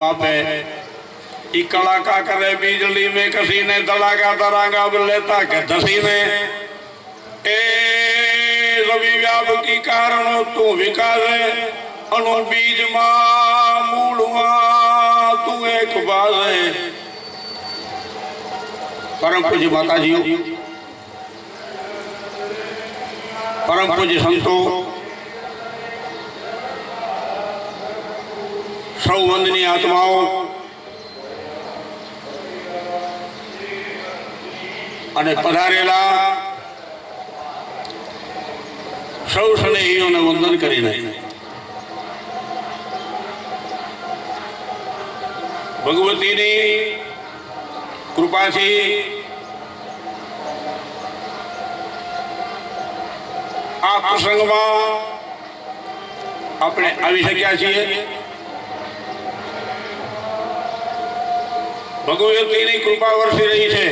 आपे कड़ाका करे बिजली में कसी ने दड़ाका दरांगा लेता के दसी ने ए रवि व्याप की कारण तू विकास अनु बीज मां मूलवा तू एक बाज परम पूज्य माता जी परम पूज्य संतो सौ वंदनीय आत्माओं અને પધારેલા સૌ સ્નેહીઓને વંદન કરીને ભગવતીની કૃપાથી આ પ્રસંગમાં આપણે આવી શક્યા છીએ। ભગવતીની કૃપા વરસી રહી છે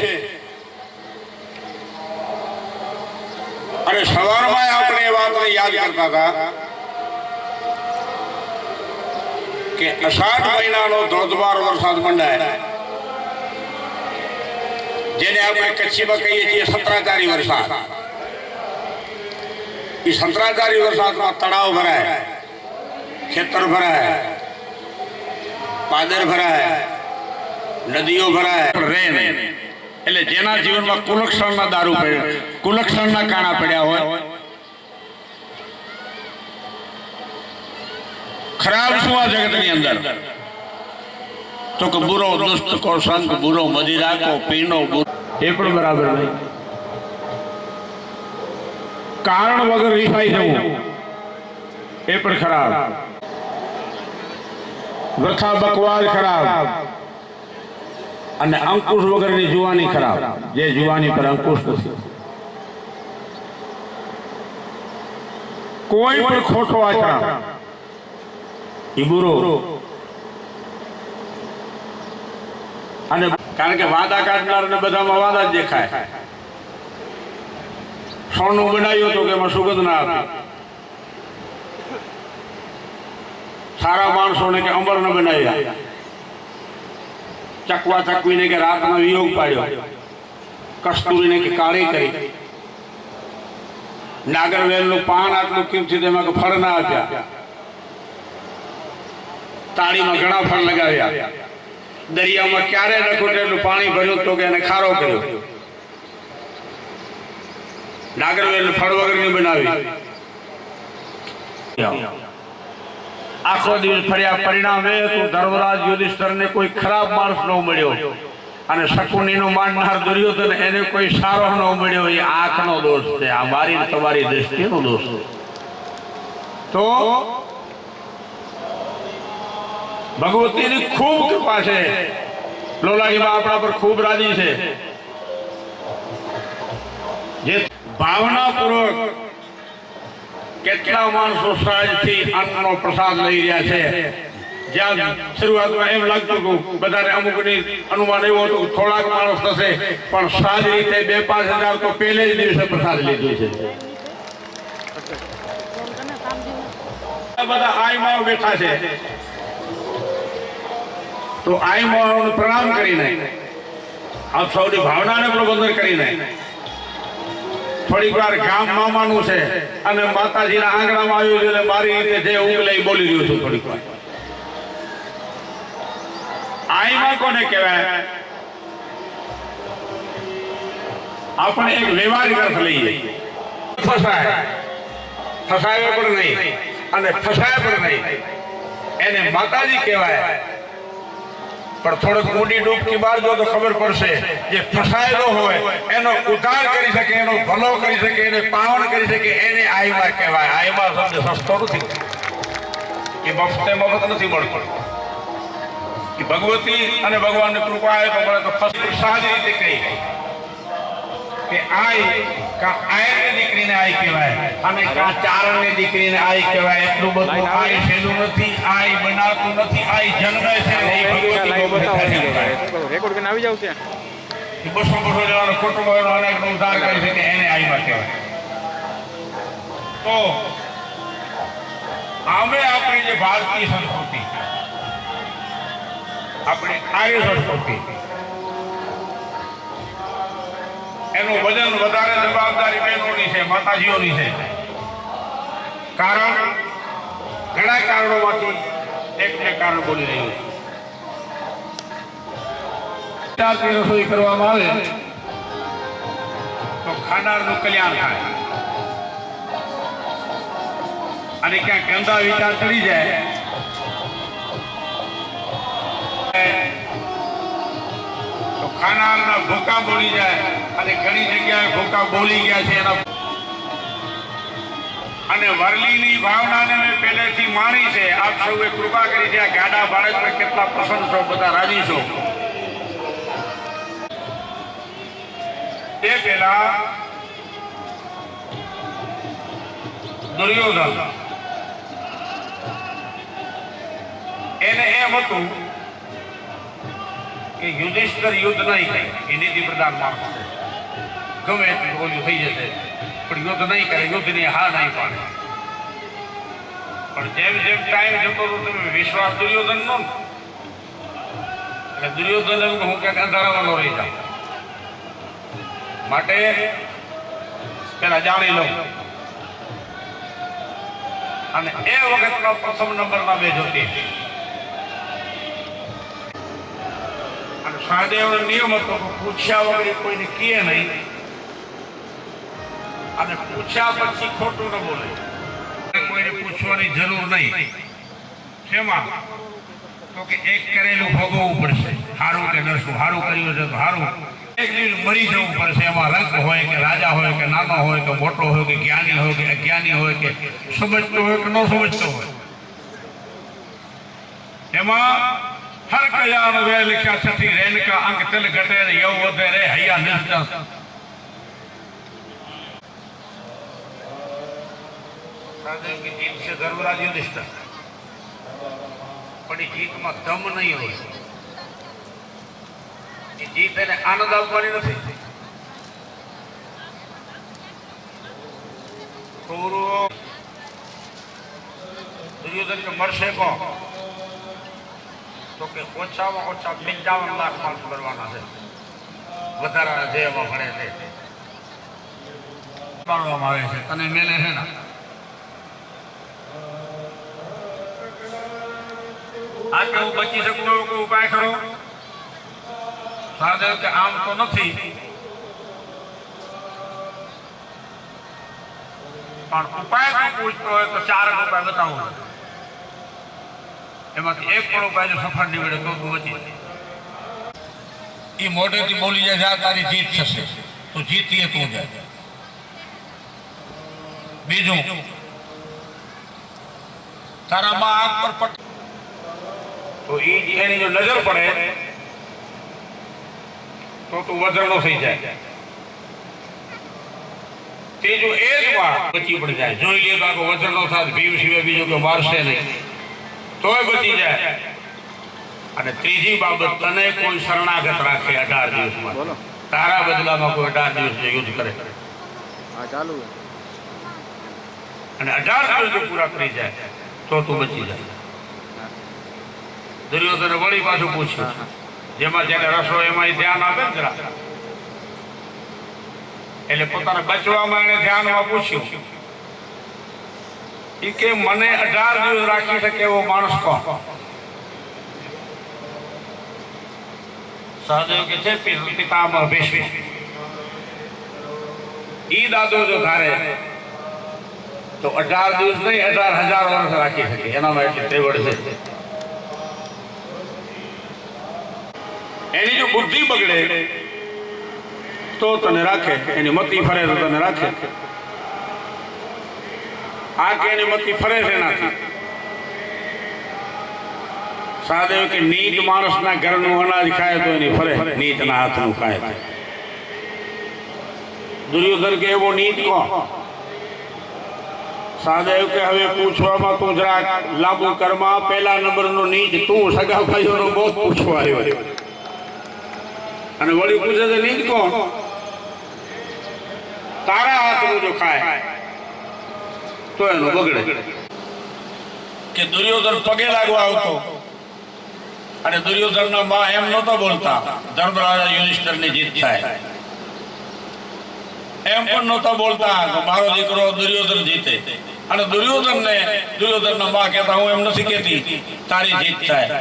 અને સવારમાં આપણે એ વાતને યાદ કરતા હતા કે અષાઢ મહિનાનો ધોધમાર વરસાદ મંડાય જેને આપણે કચ્છીમાં કહીએ છીએ સત્રાચારી વરસાદ। એ સત્રાચારી વરસાદમાં તળાવ ભરાય, ખેતર ભરાય, પાદર ભરાય, નદીઓ ભરાય, રેન એટલે જેના જીવનમાં કુલક્ષણના દારૂ પડ્યો, કુલક્ષણના કાણા પડ્યા હોય, ખરાબ શું આ જગતની અંદર તો કે બુરો દુષ્ટ કો સંગ બુરો મદિરા કો પીનો એ પણ બરાબર નહીં। કારણ વગર રીસાઈ જવું એ પણ ખરાબ, વૃથા બકવાદ ખરાબ અને અંકુશ વગરની જુવાની ખરાબ, જે જુવાની પર અંકુશ નથી। કોઈ પણ ખોટો આચરણ એ બુરો, અને કારણ કે વાદા કાઢનારને બધામાં વાદા જ દેખાય। સોનું બનાવ્યું તો કે એમાં સુગંધ ના આપે, સારા માણસોને કે અમર ન બનાવ્યા, ચકવા ચકવીને કે રાતનો વિયોગ પાડ્યો, કસ્તુરીને કે કાળી કરી, નાગરવેલનું પાન આટલું કિંમતી તેમાં કે ફળ ના આપ્યા, તાળીમાં ઘણા ફળ લગાવ્યા, દરિયામાં ક્યારે ન ખૂટે એટલું પાણી ભર્યું તો કે એને ખારો કર્યો, નાગરવેલ ફળ વગરની બનાવી, આખો દિવસ ફર્યા, પરિણામે તું ધર્મરાજ યુધિષ્ઠિરને કોઈ ખરાબ માણસ ન મળ્યો અને શકુનીનો માનનાર દુર્યોધન એને કોઈ સારો ન મળ્યો। એ આંખનો દોષ છે, આ મારી તમારી દ્રષ્ટિનો દોષ છે। તો ભગવતીની ખૂબ કૃપા છે, લોલાડીમાં આપણા પર ખૂબ રાજી છે, જે ભાવનાપૂર્વક કેટલા માણસો સહજથી અન્નનો પ્રસાદ લઈ રહ્યા છે। જ્યાં શરૂઆતમાં એમ લાગતું કે બધાને અમુકની અનુમાન એવું હતું કે થોડાક માણસ થશે, પણ સારી રીતે 2-5 હજાર તો પહેલે જ દિવસે પ્રસાદ લીધું છે। બધા આઈમાઓ બેઠા છે, તો આઈમાઓને પ્રણામ કરીને આપ સૌની ભાવનાને પ્રબંધન કરીને થોડીક વાર ગામ મામાનું છે અને માતાજીના આંગણામાં આવ્યું છે, મારી રીતે જે ઉગલે બોલી રહ્યું છું। થોડીક વાર આઈમાં કોને કહેવાય? આપણે એક વ્યવહારિક અર્થ લઈએ, ફસાય ફસાય પણ નહીં અને ફસાય પણ નહીં, એને માતાજી કહેવાય। પણ થોડોક ઊંડી ડૂબકી મારજો તો ખબર પડશે જે ફસાયેલો હોય એનો ઉદ્ધાર કરી શકે, એનો ભલો કરી શકે, એને પાવન કરી શકે, એને આઈમાં કહેવાય। આઈમાં શબ્દ સસ્તો નથી, એ મફતે મફત નથી મળતો, એ ભગવતી અને ભગવાનની કૃપા આવે તો મળે। તો સારી રીતે કહી કે આઈ કા આયની દીકરીને આઈ કહેવાય અને કા ચારણની દીકરીને આઈ કહેવાય। એટલું બધું આઈ છેલું નથી, આઈ બનાવતું નથી, આઈ જન્મે છે એ ભગવતી રેકોર્ડ કરીને આવી જાવ ત્યાં 200 જણાનો કુટુંબ એનો અનેકનો ઉદ્ધાર કરી શકે, એને આઈમાં કહેવાય। તો આમે આપણી જે ભારતીય સંસ્કૃતિ આપણી આર્ય સંસ્કૃતિ એનું વજન વધારે જવાબદારી બહેનોની છે, માતાજીઓની છે. કારણ ઘણા કારણોમાંથી એક બે કારણ બોલી રહ્યું છે. ચારથી રસોઈ કરવામાં આવે તો ખાનારનું કલ્યાણ થાય, અને ક્યાંક ગંદા વિચાર ચડી જાય તો ખાનારના ભૂકા બોલી જાય, અને ઘણી જગ્યાએ ભૂકા બોલી ગયા છે એના. અને વરલીની ભાવનાને મેં પહેલેથી માણી છે. આપ સૌએ કૃપા કરી છે. આ ગાડા બાળકને કેટલા પ્રસન્ન છો, બધા રાજી છો. તે પહેલા દુર્યોધન એને એમ હતું કે યુધિષ્ઠિર યુદ્ધ નહીં કરે, એ નીતિ પ્રધાન માણસ છે, ગમે એટલું ઓલું થઈ જશે પણ યુદ્ધ નહીં કરે, યુદ્ધની હા નહીં પાડે. પણ જેમ જેમ ટાઈમ જતો હતો તમે વિશ્વાસ દુર્યોધન નો, એટલે દુર્યોધન હું ક્યાંક અંધારાવાનો રહી જાઉં, માટે પેલા જાણી લઉં. અને એ વખતનો પ્રથમ નંબરમાં બે જ્યોતિષ. અને સહદેવનો નિયમ હતો પૂછ્યા વગર કોઈને કહે નહીં, અને પૂછ્યા પછી ખોટું ન બોલે. કોઈને પૂછવાની જરૂર નહીં. શેમાં? તો કે એક કરેલું ભોગવવું પડશે. સારું કે નરસું, સારું કર્યું છે તો સારું, એક દિવસ મરી જવું પડશે. એમાં રંગ હોય કે રાજા હોય કે નાનો હોય કે મોટો હોય કે જ્ઞાની હોય કે અજ્ઞાની હોય કે સમજતો હોય કે ન સમજતો હોય, એમાં હર કયા વે લખ્યા છઠી રેનકા અંક તલ ઘટે યવ વધે રે હૈયા નિષ્ઠા. સહદેવ की जीत से धर्मराज युधिष्ठिर, પણ એ જીતમાં દમ નહીં હોય. એ જીત એને આનંદ આપવાની નથી. દુર્યોધન કે મરશે કો તો કે ઓછામાં ઓછા 55 લાખ માણસ કરવાના છે, વધારાના જે એમાં ભણે છે પાડવામાં આવે છે. તને મેલે છે ને આ કે હું બચી શકું એવો કોઈ ઉપાય કરો? સહદેવ કે આમ તો નથી, પણ ઉપાય કોઈ પૂછતો હોય તો 4 ઉપાય બતાવો. એમાંથી એક પણ ઉપાય જો સફળ નીવડે તો તું બચી. એ મોઢેથી બોલી જાય તારી જીત થશે તો જીતીએ તું જાય. બીજું, તારામાં આંખ પર પટ તો એની જો નજર પડે તો તું વજરનો થઈ જાય. ત્રીજું એ જ વાત બચી પડી જાય. જોઈ લે તો આખો વજરનો થાય, ભીમ સિવાય બીજો કે મારશે નહીં તોય બચી જાય. અને ત્રીજી બાબત, તને કોઈ શરણાગત રાખે 18 દિવસમાં, તારા બદલામાં કોઈ 18 દિવસ યુદ્ધ કરે અને 18 દિવસ પૂરા કરી જાય તો તું બચી જાય. દુર્યોધને વળી પાછું પૂછ્યું, જેમાં જેને રસો એમાં ધ્યાન આપે ને જરા, એટલે પોતાના બચવામાં એને ધ્યાનમાં પૂછ્યું કે મને 18 દિવસ રાખી શકે એવો માણસ કોણ? સહદેવ કે છે પિતામહ ભીષ્મ. ઈ દાદો જો ધારે તો 18 દિવસ નહીં 18,000 વર્ષ રાખી શકે, એનામાં એટલી તેવડ છે. એની જો બુદ્ધિ બગડે તો તને રાખે, એની મતિ ફરે તો તને રાખે. આ કે એની મતિ ફરે છે નાથી. સહદેવ કે નીચ માણસના ઘરનું અનાજ ખાય તો એની ફરે, નીચના હાથનું ખાય. દુર્યોધન કે એવો નીચ કોણ? સહદેવ કે હવે પૂછવામાં તું જરાક લાંબુ કરમાં. પહેલા નંબરનો નીચ તું, સગા ભાઈઓનો બહુ પૂછવા આવ્યો. અને વળી પૂછે છે નીચ કોણ? તારા હાથનું જો ખાય તો એનું બગડે. કે દુર્યોધન પગે લાગવા આવતો અને દુર્યોધનના માં એમ નહોતા બોલતા ધર્મરાજા યુધિષ્ઠિરની જીત થાય, એમ પણ નહોતા બોલતા કે મારો દીકરો દુર્યોધન જીતે. અને દુર્યોધનના માં કહેતા હું એમ નથી કહેતી તારી જીત થાય,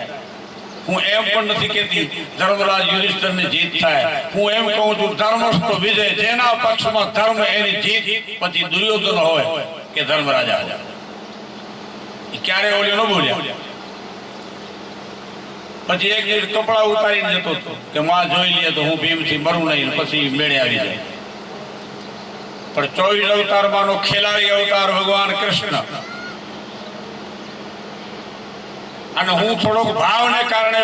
હું એમ પણ નથી કહેતી ધર્મરાજ યુધિષ્ઠિરની જીત થાય, હું એમ કહું છું ધર્મસ્થ વિજય, જેના પક્ષમાં ધર્મ એની જીત. પછી દુર્યોધન હોય કે ધર્મરાજા, એ ક્યારે ઓલી ન બોલ્યા. પછી એક દિવસ કપડા ઉતારીને જતો હતો કે માં જોઈ લે તો હું ભીમથી મરું નહીં, પછી મેળે આવી જાય. પણ 24 અવતારમાંનો ખેલાડી અવતાર ભગવાન કૃષ્ણ. અને હું થોડોક ભાવને કારણે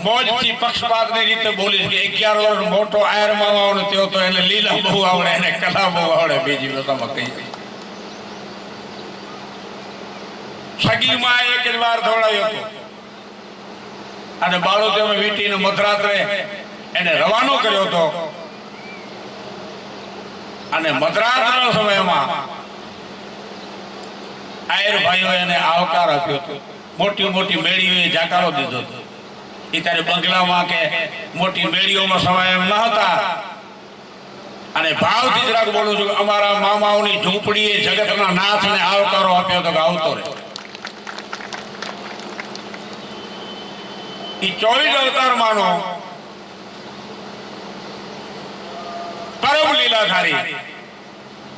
મોજથી પક્ષપાતની રીતે બોલીશ કે 11 વર્ષ મોટો આયર મામાનો થયો તો એને લીલા બહુ આવડે, એને કલા બહુ આવડે. બીજી ભાષામાં કહી સગીમાં એક જ વાર દોડાયો હતો અને બાળો વીટીને મધરાત્રે એને રવાનો કર્યો હતો. અને મધરાત્રના સમયમાં આયર ભાઈઓ એને આવકાર આપ્યો હતો. મોટી મોટી મેળીઓએ જાકારો દીધો હતો. એ ત્યારે બંગલામાં કે મોટી મેળીઓમાં સમય એમ ન હતા. અને ભાવથી જરાક બોલું છું, અમારા મામાઓની ઝૂંપડીએ જગતના નાથને આવકારો આપ્યો હતો કે આવતો રહે. એ 24 અવતારમાંનો પરમ લીલાધારી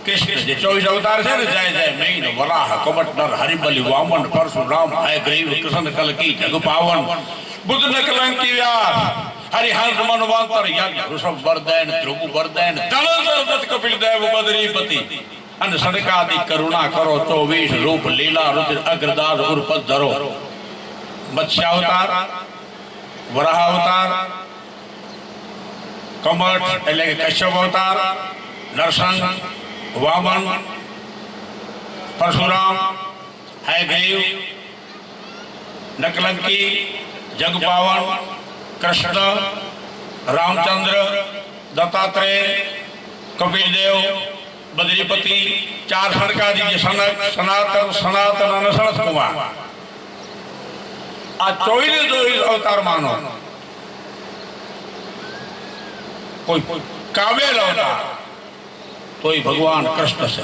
કૃષ્ણ, જે 24 અવતાર છે ને, જાય જાય મૈન વરાહ કમટનર હરિબલી વામન પરશુરામ હયગ્રીવ કૃષ્ણ કલકી જગ પાવન બુદ્ધ ન કલંકી વ્યાસ હરિહંસ મનવંતર યજ્ઞ ઋષભ બરદૈન ધ્રુવ બરદૈન ધનંજર દત્ત કપિલ દેવ બદરીપતિ અને સનકાદિ કરુણા કરો 24 રૂપ લીલા રુદ્ર અગ્રદાસ ઉર્પદ ધરો. મત્સ્યાવતાર, વરાહ અવતાર, કમઠ એટલે કે કશ્યપ અવતાર, નરસંગ, વામન, પરશુરામ, હયગ્રીવ, નકલંકી, જગપાવન, કૃષ્ણ, રામચંદ્ર, દત્તાત્રેય, કપિલદેવ, બદ્રીપતિ, 4 સનકાદિ, સનક, સનાતન અને સનત કુમાર. આ 24 અવતારમાંનો કોઈ કાબેલ અવતાર તો એ ભગવાન કૃષ્ણ છે.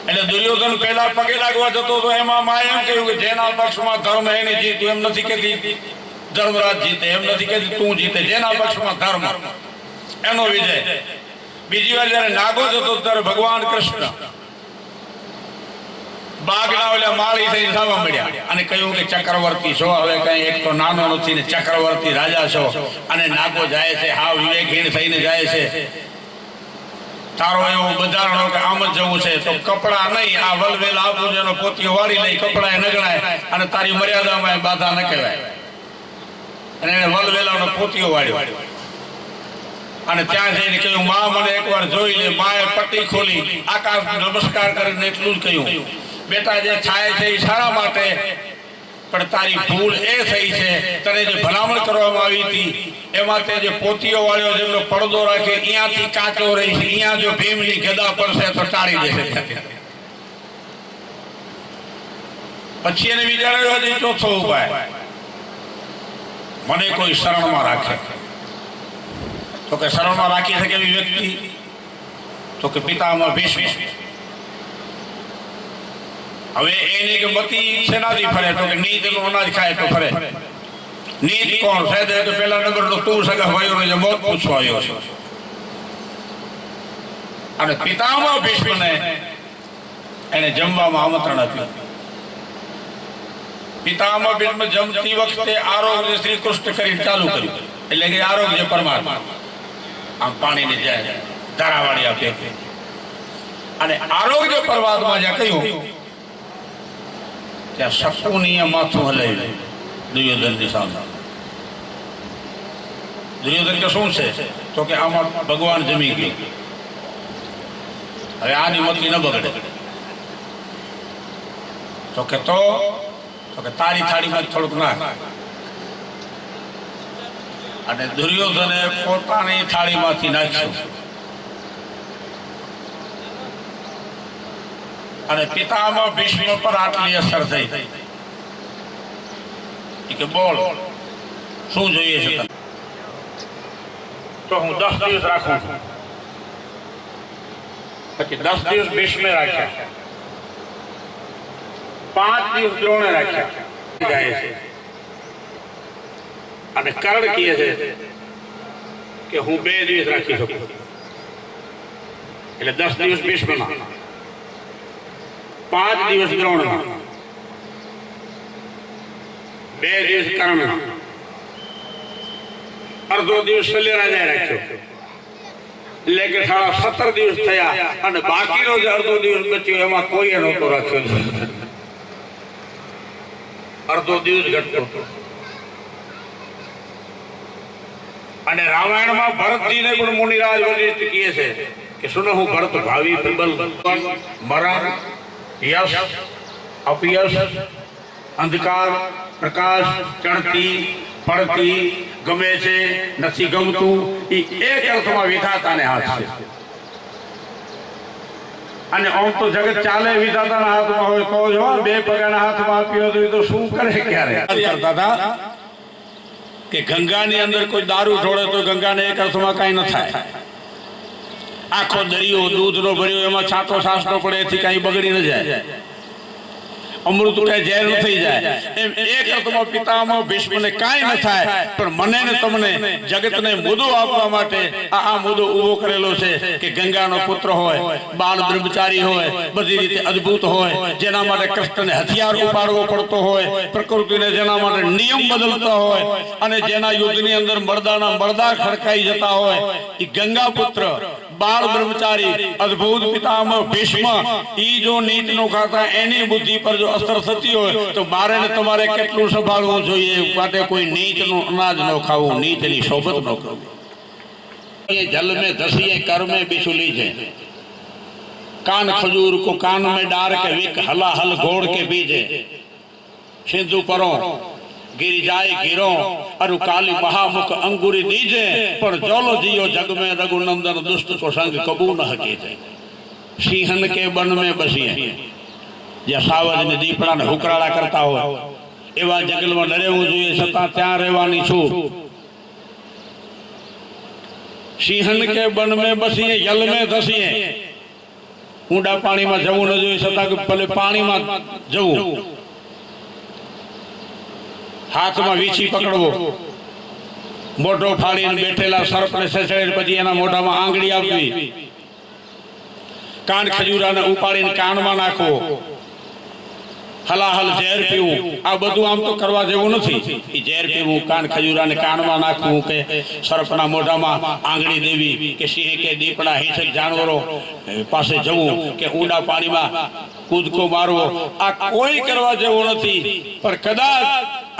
એટલે દુર્યોધન પહેલા પગે લાગવા જતો તો એમાં માએ એમ કહ્યું કે જેના પક્ષમાં ધર્મ એની જીત. એમ નથી કહેતી ધર્મરાજ જીતે, એમ નથી કહેતી તું જીતે, જેના પક્ષમાં ધર્મ એનો વિજય. બીજી વાર જયારે નાગો જતો ત્યારે ભગવાન કૃષ્ણ બાગના ઓલા માળી થઈને જવા મળ્યા અને કહ્યું કે ચક્રવર્તી છો, હવે કઈ એક તો નાનો નથી ને ચક્રવર્તી રાજા છો. અને નાગો જાય છે હાવ વિવેકહીન થઈને જાય છે. તારો એવો બંધારણો કે આમ જ જવું છે તો કપડા નહીં, આ વલવેલ આપું જેનો પોતીઓ વાળી લઈ, કપડા ન ગણાય અને તારી મર્યાદામાં બાધા ન કહેવાય. અને એને વલવેલાનો પોતીઓ વાળ્યો અને ત્યાં જઈને કહ્યું માં મને એકવાર જોઈ લે. માએ પટ્ટી ખોલી, આકાશ નમસ્કાર કરીને એટલું જ કહ્યું, બેટા જે થાય છે એ સારા માટે, પણ તારી ભૂલ એ થઈ છે, તને જે ભલામણ કરવામાં આવી હતી એમાં તે જે પોતીઓ વાળ્યો જેમનો પડદો રાખે અહીંયાથી કાચો રહી છે, અહીંયા જો ભીમની ગદા પડશે તો ટાળી દેશે. પછી એને વિચાર્યો હજી ચોથો ઉપાય, મને કોઈ શરણમાં રાખે. તો કે શરણમાં રાખી શકે એવી વ્યક્તિ? તો કે પિતામહ ભીષ્મ. હવે એની કે મતી સેનાથી ફરે તો કે નીચનું અનાજ ખાય તો ફરે. નીચ કોણ છે? તો પેલા નંબર તો તું સગા ભાઈઓ જે મોત પૂછવા આવ્યો છે. અને પિતામહ ભીષ્મને એને જમવામાં આમંત્રણ આપ્યું. પિતામહ ભીષ્મ જમતી વખતે આરોગ્ય શ્રી કૃષ્ણ કરી ચાલુ કર્યું. એટલે કે આરોગ્ય પરમાત્મા આમ પાણીની જાય ધારાવાળી આપે. અને આરોગ્ય પરમાત્મા જ્યાં કહ્યું ત્યાં શકુનીએ માથું હલાવ્યું દુર્યોધનની સામે. દુર્યોધન કે શું છે? તો કે આમાં ભગવાન જમી ગયું, હવે આની મતી ન બગડે. તો કે તારી થાળીમાં થોડુંક નાખ. અને દુર્યોધને પોતાની થાળીમાંથી નાખ્યું. અને પિતામહ ભીષ્મ પર આટલી અસર થઈ. કે બોલ શું જોઈએ છે તને? તો હું 10 દિવસ રાખું છું. પછી 10 દિવસ ભીષ્મે રાખ્યા, 5 દિવસ દ્રોણે રાખ્યા જાય છે. અને કર્ણ કહે છે કે હું 2 દિવસ રાખી શકું. એટલે 10 દિવસ ભીષ્મમાં, 5 દિવસ દ્રોણમાં, 2 દિવસ કર્ણમાં, અડધો દિવસ શલ્યરાજાએ રાખ્યો. એટલે કે 17 દિવસ થયા અને બાકીનો જે અડધો દિવસ બચ્યો એમાં કોઈએ નહોતો રાખ્યો. અડધો દિવસ ઘટતો. અને રામાયણમાં ભરતજીને પણ મુનિરાજ વગેરે કહે છે કે સુનો હું ભરત ભાવિ પ્રબલ મરણ યશ અપયશ અંધકાર પ્રકાશ ચડતી પડતી ગમે છે નથી ગમતું એ એક અર્થમાં વિધાતાને હાથ છે. અને આમ તો જગત ચાલે વિધાતાના હાથમાં હોય તો જો 2 પગાના હાથમાં આપ્યો તો શું કરે ક્યારે કરતા હતા કે ગંગાની અંદર કોઈ દારૂ ઢોળે તો ગંગાને એક અર્થમાં કાંઈ ન થાય. આખો દરિયો દૂધનો ભર્યો એમાં છાંટો છાસનો પડે એથી કાંઈ બગડી ન જાય, અમૃત કાંઈ ઝેર ન થઈ જાય. એમ એક અર્થમાં પિતામહ ભીષ્મને કાંઈ ન થાય. પણ મને ને તમને જગતને મુદ્દો આપવા માટે આ મુદ્દો ઊભો કરેલો છે કે ગંગાનો પુત્ર હોય, બાળ બ્રહ્મચારી હોય, બધી રીતે અદ્ભુત હોય, જેના માટે કૃષ્ણને હથિયાર ઉપાડવો પડતો હોય, પ્રકૃતિને જેના માટે નિયમ બદલતા હોય અને જેના યુદ્ધની અંદર મરદાના મરદા ખડકાઈ જતા હોય, એ ગંગા પુત્ર બાળ બ્રહ્મચારી અદ્ભુત પિતામહ ભીષ્મ ઈ જો નીચ નો ખાતા એની બુદ્ધિ પર જો અસર થતી હોય તો મારે ને તમારે કેટલું સંભાળવું જોઈએ. માટે કોઈ નીચ નું અનાજ ન ખાવું, નીચની સોબત ન કરવી. ये जल में धसिए कर में बिचुली है, कान खजूर को कान में डार के विक हला हल घोड़ के बीजे, सिंधु परो गिर जाए गिरो अरु काली महामुख अंगुरी दीजे, पर जोलो जियो जग में रघुनंदन दुष्ट को संग कबू न हकीजे. सिंहन के वन में बसिए જ્યાં સાવજ ને દીપડા ને હુકરાડા કરતા હોય એવા જંગલમાં ન રહેવું જોઈએ, છતાં ત્યાં રહેવાની છૂટ. સિંહન કે બન में बसिए जल में धसिए, ઊંડા પાણીમાં જવું ન જોઈએ, છતાં ભલે પાણીમાં જવું. હાથમાં વીછી પકડવો, મોઢો ફાડીને બેઠેલા સર્પને સસેડ પછી એના મોઢામાં આંગળી આપવી, કાન ખજૂરાને ઉપાડીને કાનમાં નાખવો, હલાહલ ઝેર પીવું. આ બધું આમ તો કરવા જેવું નથી. એ ઝેર પીવું, કાન ખજૂરાને કાનમાં નાખવું, કે સર્પના મોઢામાં આંગળી દેવી, કે સિંહ કે દીપડા હિંસક જાનવરો પાસે જવું, કે ઊંડા પાણીમાં કૂદકો મારવો, આ કોઈ કરવા જેવું નથી. પણ કદાચ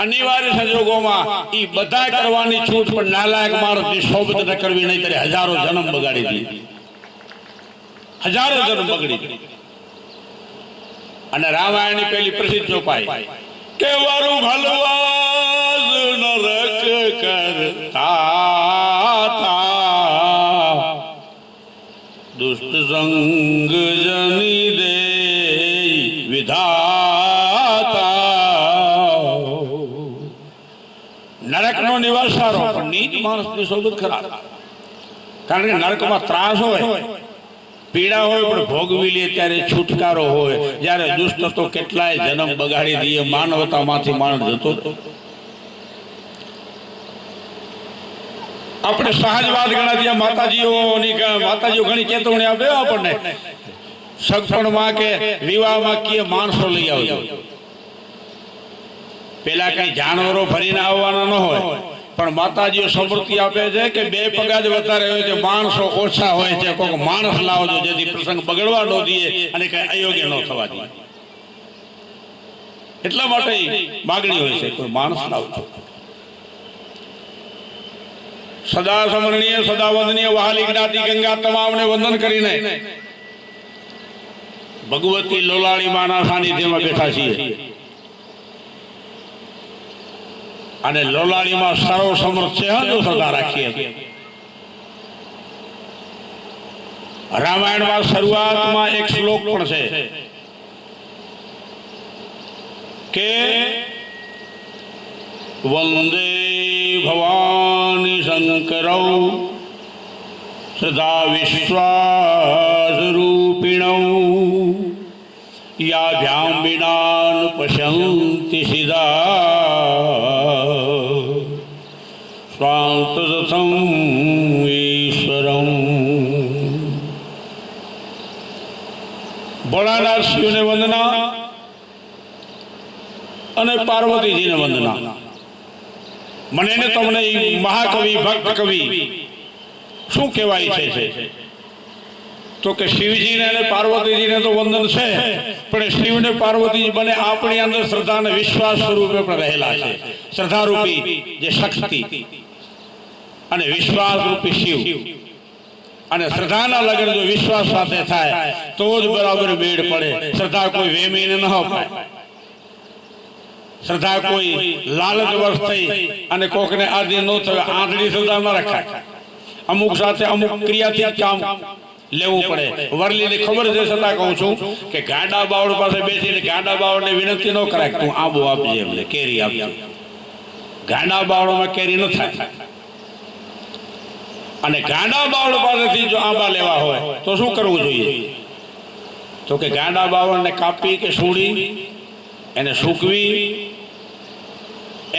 અનિવાર્ય સંજોગોમાં એ બધા કરવાની છૂટ પણ નાલાયક માણસની સોબત ન કરવી, નહીં ત્યારે હજારો જન્મ બગાડી દી, હજારો જન્મ બગડી દી. અને રામાયણની પેલી પ્રસિદ્ધ ચોપાઈ કે વારું ભલવાસ નરક કરતા દુષ્ટ સંગ જની દે વિધાતા. નરકનો નિવાસ સારો પણ નીચ માણસની સોબત ખરાબ. કારણ કે નરકમાં ત્રાસ હોય, પીડા હોય, પણ ભોગવી લે ત્યારે છુટકારો હોય. જ્યારે દુષ્ટ તો કેટલાય જન્મ બગાડી દઈએ, માનવતામાંથી માણસ જતો. આપણે સહજ વાત ગણા દિયા માતાજીઓ ઘણી ચેતવણી આપે આપણને. સગપણમાં કે વિવાહમાં કે માણસો લઈ આવજો. પેલા કઈ જાનવરો ફરીને આવવાના ન હોય, પણ માતાજીઓ સમૃદ્ધિ આપે છે કે 2 પગા જ વધારે હોય છે, માણસો ઓછા હોય છે. કોઈક માણસ લાવજો જેથી પ્રસંગ બગડવા ન દઈએ અને કઈ અયોગ્ય ન થવા દઈએ. એટલા માટે માગણી હોય છે કોઈ માણસ લાવજો. સદા સ્મરણીય સદા વંદનીય વહાલી જ્ઞાતિ ગંગા તમામને વંદન કરીને ભગવતી લોલાળી માના સાનિધ્યમાં બેઠા છીએ. અને લોલાળીમાં સર્વ સમર્થ છે, જો સદા રાખીએ. રામાયણમાં શરૂઆતમાં એક શ્લોક પણ છે કે वंदे भवानी शंकरौ सदा विश्वास रूपिणौ याभ्यां विना न पश्यन्ति सिदा स्वान्तसतं ईश्वरम्। भोलानाथ शिव ने वंदना અને પાર્વતીજીને વંદના। મને ને તમને મહાકવિ ભક્ત કવિ શું કહેવાય છે તો કે શિવજીને અને પાર્વતીજીને તો વંદન છે, પણ શિવ ને પાર્વતીજી બને આપણી અંદર શ્રદ્ધા અને વિશ્વાસ સ્વરૂપે પણ રહેલા છે। શ્રદ્ધારૂપી જે શક્તિ અને વિશ્વાસ રૂપી શિવ અને શ્રદ્ધાના લગ્ન જો વિશ્વાસ સાથે થાય તો જ બરાબર મેળ પડે। શ્રદ્ધા કોઈ વેમીને ન અપાય, શ્રદ્ધા કોઈ લાલચ વશ થઈ અને કોકને આધીન ન થયો આંધળી શ્રદ્ધા ન રખાય। અમુક સાથે અમુક ક્રિયાથી જ કામ લેવું પડે। વરલીને ખબર છે છતાં કહું છું કે ગાંડા બાવળ પાસે બેસીને ગાંડા બાવળને વિનંતી ન કરાય તું આંબો આપજે, એમને કેરી આપજે। ગાંડા બાવળમાં કેરી ન થાય। અને ગાંડા બાવળ પાસેથી જો આંબા લેવા હોય તો શું કરવું જોઈએ? તો કે ગાંડા બાવળને કાપી કે સૂડી એને સૂકવી,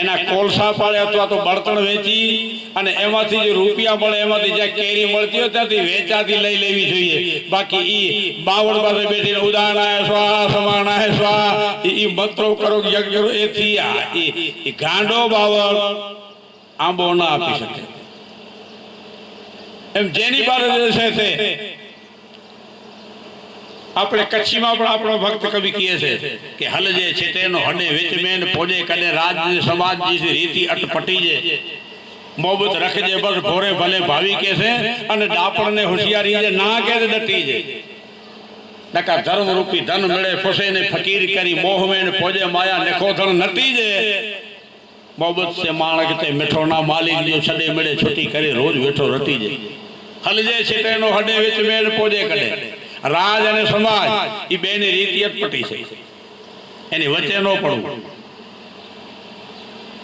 એના કોલસા પાડે અથવા તો બળતણ વેચી અને એમાંથી જે રૂપિયા મળે એમાંથી જ્યાં કેરી મળતી હોય ત્યાંથી વેચાતી લઈ લેવી જોઈએ। બાકી ઈ બાવળ પાસે બેસીને ઉદાહરણાય સ્વાહા સમાનાય સ્વાહા ઈ મંત્રો કરો યજ્ઞ કરો એથી ઈ ગાંડો બાવળ આંબો ના આપી શકે। એમ જેની પાસે છે તે આપણે કચ્છીમાં પણ આપણો ભક્ત કવિ કહે છે કે હલજે છે તેનો હડે વેચમેન પોજે કડે રાજ સમાજ જી રીતિ અટપટી જે મોહબત રખજે બસ ભોરે ભલે ભાવી કે છે અને ડાપણને હોશિયારી જે ના કે ડટી જે નકા ધર્મ રૂપી ધન મળે ફસે ને ફકીર કરી મોહ મેન પોજે માયા નખો ધન નટી જે મોહબત से माणक ते मिठो ना मालिक जो छडे मिले छुट्टी करे रोज वेठो रटी जे हलजे છે તેનો હડે વેચમેન પોજે કડે રાજ અને સમાજ એ બેની રીતિ અટપટી છે, એની વચ્ચે ન પડવું।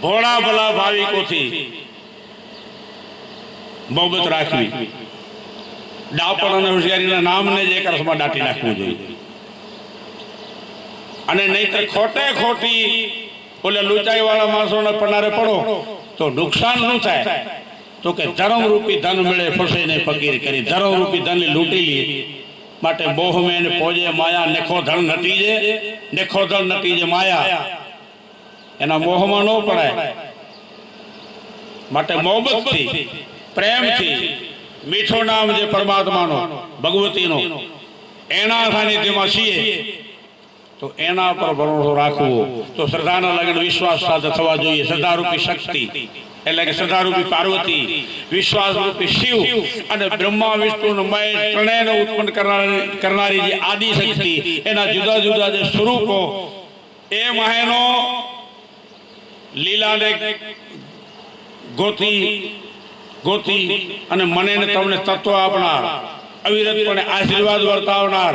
ભોળા ભલા ભાવિકોથી મોહબત રાખવી, ડાપણ અને હોશિયારીના નામને જ એક અર્થમાં દાટી નાખવું જોઈએ। અને નહીતર ખોટે ખોટી ઓલે લૂંચાઈ વાળા માણસોના પનારે પડો તો નુકસાન શું થાય? તો કે ધર્મ રૂપી ધન મળે ફસે ને ફકીર કરી ધર્મ રૂપી ધન લૂંટી લે માટે મોહ મેં પોજે માયા નખો ધન નટી જે નખો ધન નટી જે માયા એના મોહમાં ન પડાય। માટે મોહબતથી પ્રેમથી મીઠો નામ જે પરમાત્માનો ભગવતીનો એના સાનિધ્યમાં છીએ તો એના પર ભરોસો રાખવો। તો શ્રદ્ધાના લગ્ન વિશ્વાસ સાથે થવા જોઈએ। શ્રદ્ધારૂપી શક્તિ એટલે કે શ્રદ્ધારૂપી પાર્વતી, વિશ્વાસરૂપી શિવ અને બ્રહ્મા વિષ્ણુ મહેશ ત્રણેયને ઉત્પન્ન કરનારી જે આદિ શક્તિ એના જુદા જુદા જે સ્વરૂપો એ મહેનો લીલાને ગોતી અને મને તમને તત્વ આપનાર, અવિરતપણે આશીર્વાદ વર્તાવનાર,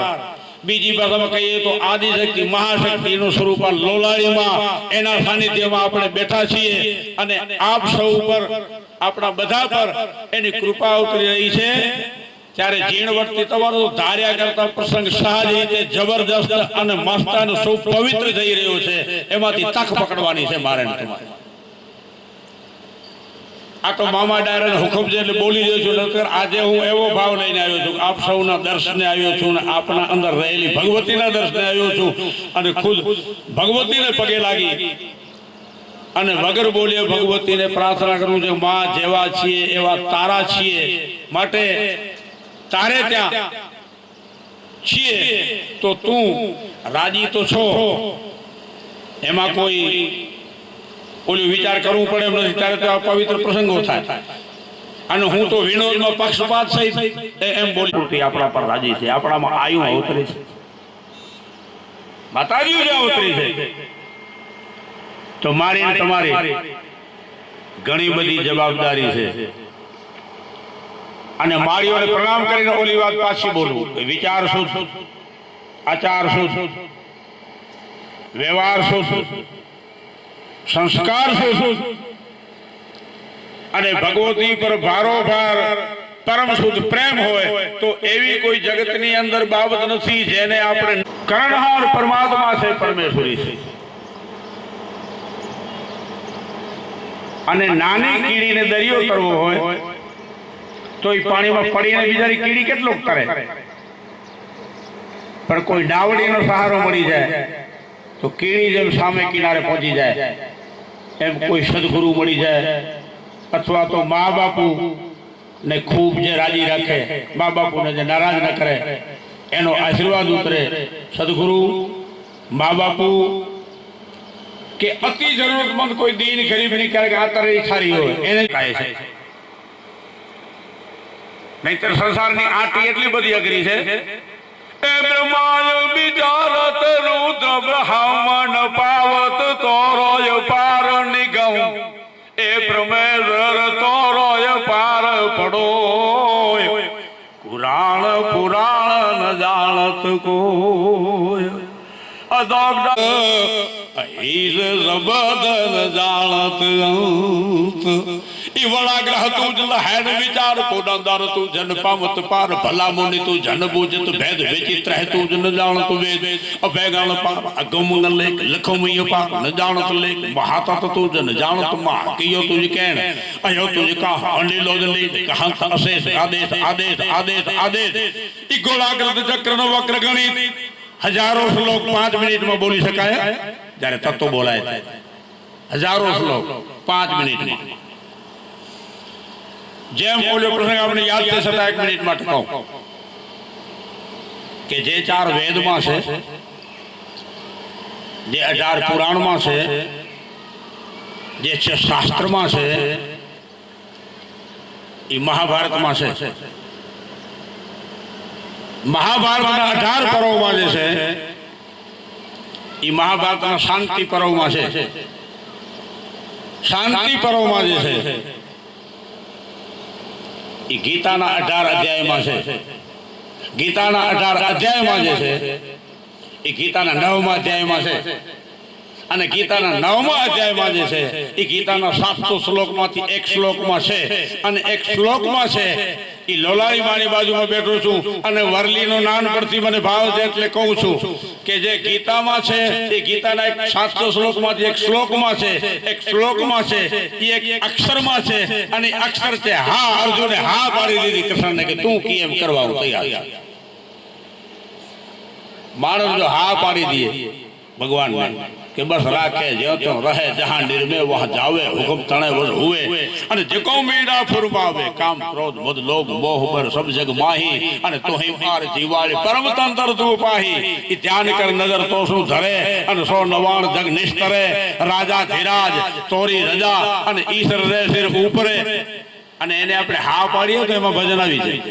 બીજી ભાષામાં કહીએ તો આદિશક્તિ મહાશક્તિનું સ્વરૂપ લોલાળીમાં એના સાનિધ્યમાં આપણે બેઠા છીએ અને આપ સૌ ઉપર આપણા બધા પર એની કૃપા ઉતરી રહી છે। ત્યારે ઝીણવટથી તમારો ધાર્યા કરતા પ્રસંગ સહજ રીતે જબરદસ્ત અને મસ્ત અને સૌ પવિત્ર થઈ રહ્યો છે, એમાંથી તક પકડવાની છે મારે તમારે। આ તો મામા ડાયરા હુકમ છે એટલે બોલી રહ્યો છું। આજે હું એવો ભાવ લઈને આવ્યો છું, આપ સૌના દર્શને આવ્યો છું અને આપના અંદર રહેલી ભગવતીના દર્શને આવ્યો છું અને ખુદ ભગવતીને પગે લાગી અને વગર બોલ્યો ભગવતીને પ્રાર્થના કરું છું, માં જેવા છીએ એવા તારા છીએ, માટે તારે ત્યાં છીએ તો તું રાજી તો છો, એમાં કોઈ ઓલું વિચાર કરવું પડે એમ નથી। ત્યારે તો આ પવિત્ર પ્રસંગો થાય અને હું તો વિનોદમાં પક્ષપાત સહિત એમ બોલી આપણા પર રાજી છે, આપણામાં આયુ અવતરી છે, માતાજી જે અવતરી છે તો મારી તમારી ઘણી બધી જવાબદારી છે। અને મારીઓને પ્રણામ કરીને ઓલી વાત પાછી બોલવું, વિચાર શું, આચાર શું, વ્યવહાર શું, સંસ્કાર શું અને ભગવતી પર ભારોભાર પરમ શુદ્ધ પ્રેમ હોય તો એવી કોઈ જગતની અંદર બાબત નથી જેને આપણે કરણહાર પરમાત્મા છે, પરમેશ્વરી છે. અને નાની કીડીને દરિયો કરવો હોય તો એ પાણીમાં પડીને બિચારી કીડી કેટલો કરે, પણ કોઈ ડાવડીનો સહારો મળી જાય તો કીડી જેમ સામે કિનારે પહોંચી જાય, એમ કોઈ સદગુરુ મળી જાય અથવા તો મા બાપુ ને ખૂબ જે રાજી રાખે, મા બાપુને જે નારાજ ન કરે, એનો આશીર્વાદ ઉતરે. સદગુરુ, મા બાપુ કે અતિ જરૂરતમંદ કોઈ દીન ગરીબની ક્યારેક આતરડી સારી હોય એને કહે છે. નહીતર સંસારની આટી એટલી બધી અઘરી છે. એ બ્રહ્માય વિચારત રુદ્ર બ્રહ્મણ પાવત તોરોય પાર નિગમ, એ પ્રમેશ્વર તોરોય પાર પડો, પુરાણ પુરાણ ન જાણત કોઈ, ઈર રબદન જાણત અંત, ઈ વળાગ્રહ તું જ લહેર વિચાર પોડાંદાર તું જન પામત પાર, ભલા મુનિ તું જન બુજત ભેદ વિચિત્ર હે તું જ ન જાણત વેદ, અભેગાણ પાર અગમ ન લેખ લખમય પાર ન જાણત લેખ, મહાતત તું જ ન જાણત મા કિયો તુજ કેણ, અયો તુજ કા અંડીલો જ લે કહંત અશેષ આદેશ આદેશ આદેશ આદેશ, ઈ ગોળાગ્રહ ચક્રનો વક્ર ગણિત હજારો શ્લોક 5 મિનિટમાં બોલી શકાય, જ્યારે તત્વ બોલાય હજારો શ્લોક 5 મિનિટમાં. જેમ બોલ્યો પ્રસંગ આપણે યાદ છે છતાં 1 મિનિટ માટે કહું કે જે 4 વેદમાં છે, જે 18 પુરાણમાં છે, જે 6 શાસ્ત્રમાં છે, એ મહાભારતમાં છે. મહાભારતના 18 પર્વમાં જે છે એ મહાભારતના શાંતિ પર્વમાં છે. શાંતિ પર્વમાં જે છે એ ગીતાના 18 અધ્યાયમાં છે. ગીતાના 18 અધ્યાયમાં જે છે એ ગીતાના 9મા અધ્યાયમાં છે. અને ગીતાના 9મા અધ્યાયમાં જે છે એ ગીતાના 700 શ્લોકમાંથી એક શ્લોકમાં છે. અને એક શ્લોકમાં છે એ લોલારી માની બાજુમાં બેઠો છું અને વરલીનો નાનપણથી મને ભાવ છે એટલે કહું છું કે જે ગીતામાં છે એ ગીતાના એક 700 શ્લોકમાંથી એક શ્લોકમાં છે, એક શ્લોકમાં છે એ એક અક્ષરમાં છે, અને અક્ષર છે હા. અર્જુને હા પાડી દીધી કૃષ્ણને કે તું કેમ કરવા હું તૈયાર. માણસ જો હા પાડી દે ભગવાનને કે બસ રાખે જો તો રહે જહાં નિર્મે વહાં જાવે, હુકમ તણે વજ હુએ, અને જેકો મીડા ફરમાવે કામ ક્રોધ મદ લોભ મોહ બર સબ જગ માહી, અને તોહી માર જીવાળી પરમ તંત્ર તું પાહી, ઈ ધ્યાન કર નજર તો શું ધરે, અને 199 જગ નિસ્તરે, રાજા ધીરાજ તોરી રજા, અને ઈશ્વર રે સિર ઉપરે. અને એને આપણે હા પાડીએ તો એમાં ભજન આવી જાય.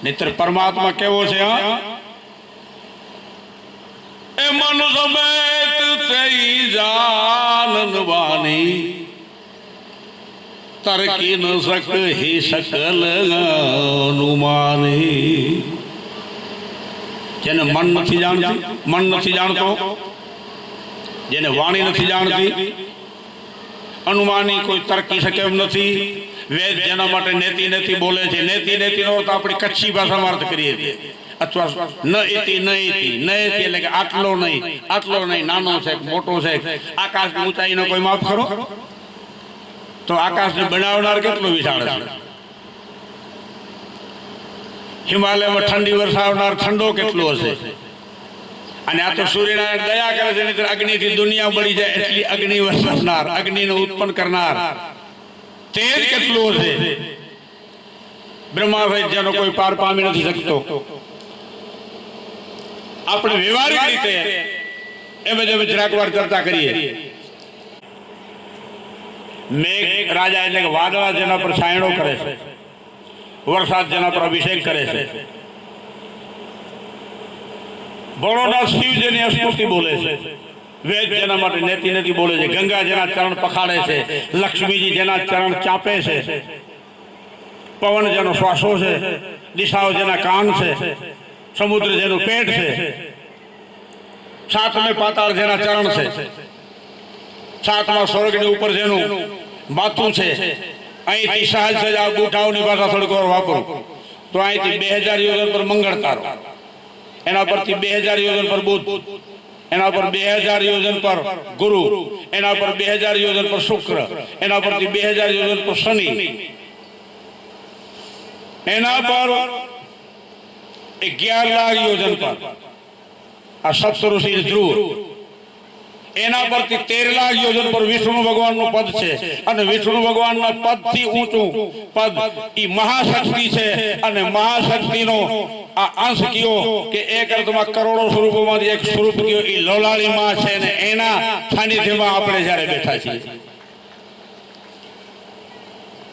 નહીતર પરમાત્મા કેવો છે? હા, એ મન સમેત તેઈ જાનનવાની, તરકી ન સક હી સકલ અનુમાની. જેને મન નથી જાણતી, મન નથી જાણતો, જેને વાણી નથી જાણતી, અનુમાની કોઈ તરકી શકે એમ નથી. વેદ જેના માટે નેતિ નેતિ બોલે છે, નેતિ નેતિ નો તો આપણી કચ્છી ભાષામાં અર્થ કરીએ છીએ. અથવા ન ઇતિ ન ઇતિ, ન ઇતિ એટલે કે આટલો નહીં, આટલો નહીં, નાનો છે મોટો છે. આકાશની ઊંચાઈનો કોઈ માપ કરો તો આકાશને બનાવનાર કેટલો વિશાળ છે. હિમાલયમાં ઠંડી વરસાવનાર ઠંડો કેટલો હશે. અને આ તો સૂર્યનારાયણ દયા કરે છે, નહીંતર અગ્નિથી દુનિયા બળી જાય એટલી અગ્નિ વરસાવનાર, અગ્નિને ઉત્પન્ન કરનાર તેજ કેટલું હશે. બ્રહ્મા ભાઈ જેનો કોઈ પાર પામી નથી શકતો. આપણે વ્યવહારિક રીતે એમ જ જરાક વાર ચર્ચા કરીએ. મેઘ રાજા એટલે કે વાદળા જેના પર છાંયડો કરે છે, વરસાદ જેના પર અભિષેક કરે છે, બળોના શિવ જેની સ્તુતિ બોલે છે, વેદ જેના માટે નેતિ નેતિ બોલે છે, ગંગા જેના ચરણ પખાડે છે, લક્ષ્મીજી જેના ચરણ ચાપે છે, પવન જેનો શ્વાસો છે, દિશાઓ જેના કાન છે, સમુદ્ર જેનું પેટ છે, સાતમે પાતાળ જેના ચરણ છે, સાતમા સ્વર્ગની ઉપર જેનું માથું છે અહીંથી સહજ સજા બુઠાઓની ભાષા થોડીક વાર વાપરું તો અહીંથી 2000 યોજન પર મંગળ તારો, એના પરથી 2000 યોજન પર બુધ, એના પર 2000 યોજન પર ગુરુ, એના પર 2000 યોજન પર શુક્ર, એના પરથી 2000 યોજન પર શનિ, એના પર 11 લાખ યોજન પર આ સપ્તઋષિ ધ્રુવ, એના પરથી 13 લાખ યોજન પર વિષ્ણુ ભગવાનનું પદ છે અને વિષ્ણુ ભગવાનના પદથી ઊંચું પદ ઈ મહાશક્તિ છે અને મહાશક્તિનો આ અંશ કયો કે એક અર્થમાં કરોડો સ્વરૂપોમાંથી એક સ્વરૂપ કયો ઈ લોલાળી માં છે ને એના સાનિધ્યમાં આપણે જ્યારે બેઠા છીએ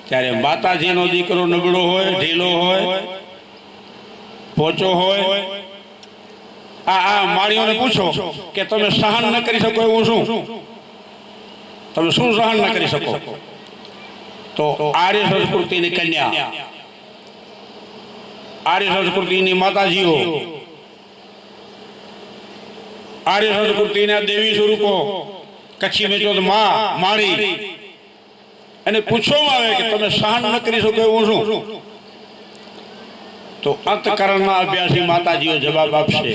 ત્યારે માતાજીનો દીકરો નબળો હોય, ઢીલો હોય, પોચો હોય, આ માળીઓને પૂછો કે તમે સહન ન કરી શકો એવું શું, તમે શું સહન ન કરી શકો? તો આર્ય સંસ્કૃતિની કન્યા, આર્ય સંસ્કૃતિની માતાજીઓ, આર્ય સંસ્કૃતિના દેવી સ્વરૂપો, કચ્છી મેચોદ માં માળી, અને પૂછવામાં આવે કે તમે સહન ન કરી શકો એવું શું? તો અંતકરણના અભ્યાસી માતાજીઓ જવાબ આપશે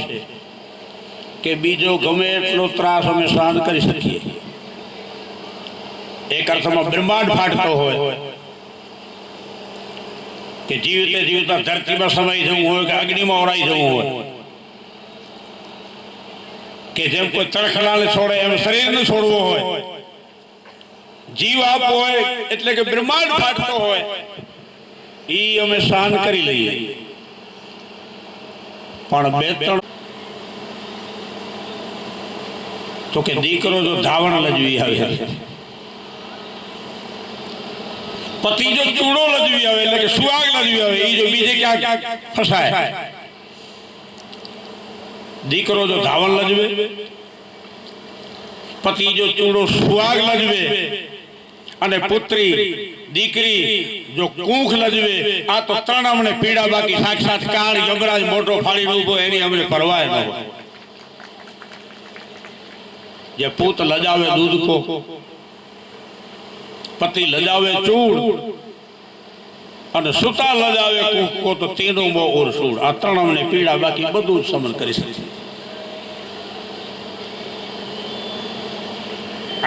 કે બીજો ગમે એટલો ત્રાસ અમે સહન કરી શકીએ. એક અર્થમાં બ્રહ્માંડ ફાટતો હોય કે જીવતે જીવતા ધરતીમાં સમાઈ જવું હોય કે અગ્નિમાં ઓરાઈ જવું હોય કે જેમ કોઈ તરખલાને છોડે એમ શરીરને છોડવો હોય, જીવ આપવો હોય એટલે કે બ્રહ્માંડ ફાટતો હોય ઈ અમે સહન કરી લઈએ. પણ બે ત્રણ તો કે દીકરો જો ધાવણ લજવી આવે, પતિ જો ચૂડો લજવી આવે એટલે કે સુહાગ લજવી આવે, એ જો બીજે ક્યાંક ફસાય. દીકરો જો ધાવણ લજવે, પતિ જો ચૂડો સુહાગ લજવે અને પુત્રી દીકરી જો કૂંખ લજવે, આ તો ત્રણ અમને પીડા બાકી સાક્ષાત કાળ યમરાજ મોટો ફાડીને ઉભો એની અમને પરવાય ન હોય. જે પૂત લજાવે દૂધ કો, પતિ લજાવે ચૂડ અને સુતા લજાવે કૂંખ કો તો તીનો મો ઓર સૂડ. આ ત્રણ અમને પીડા બાકી બધું જ સમન કરી શકે.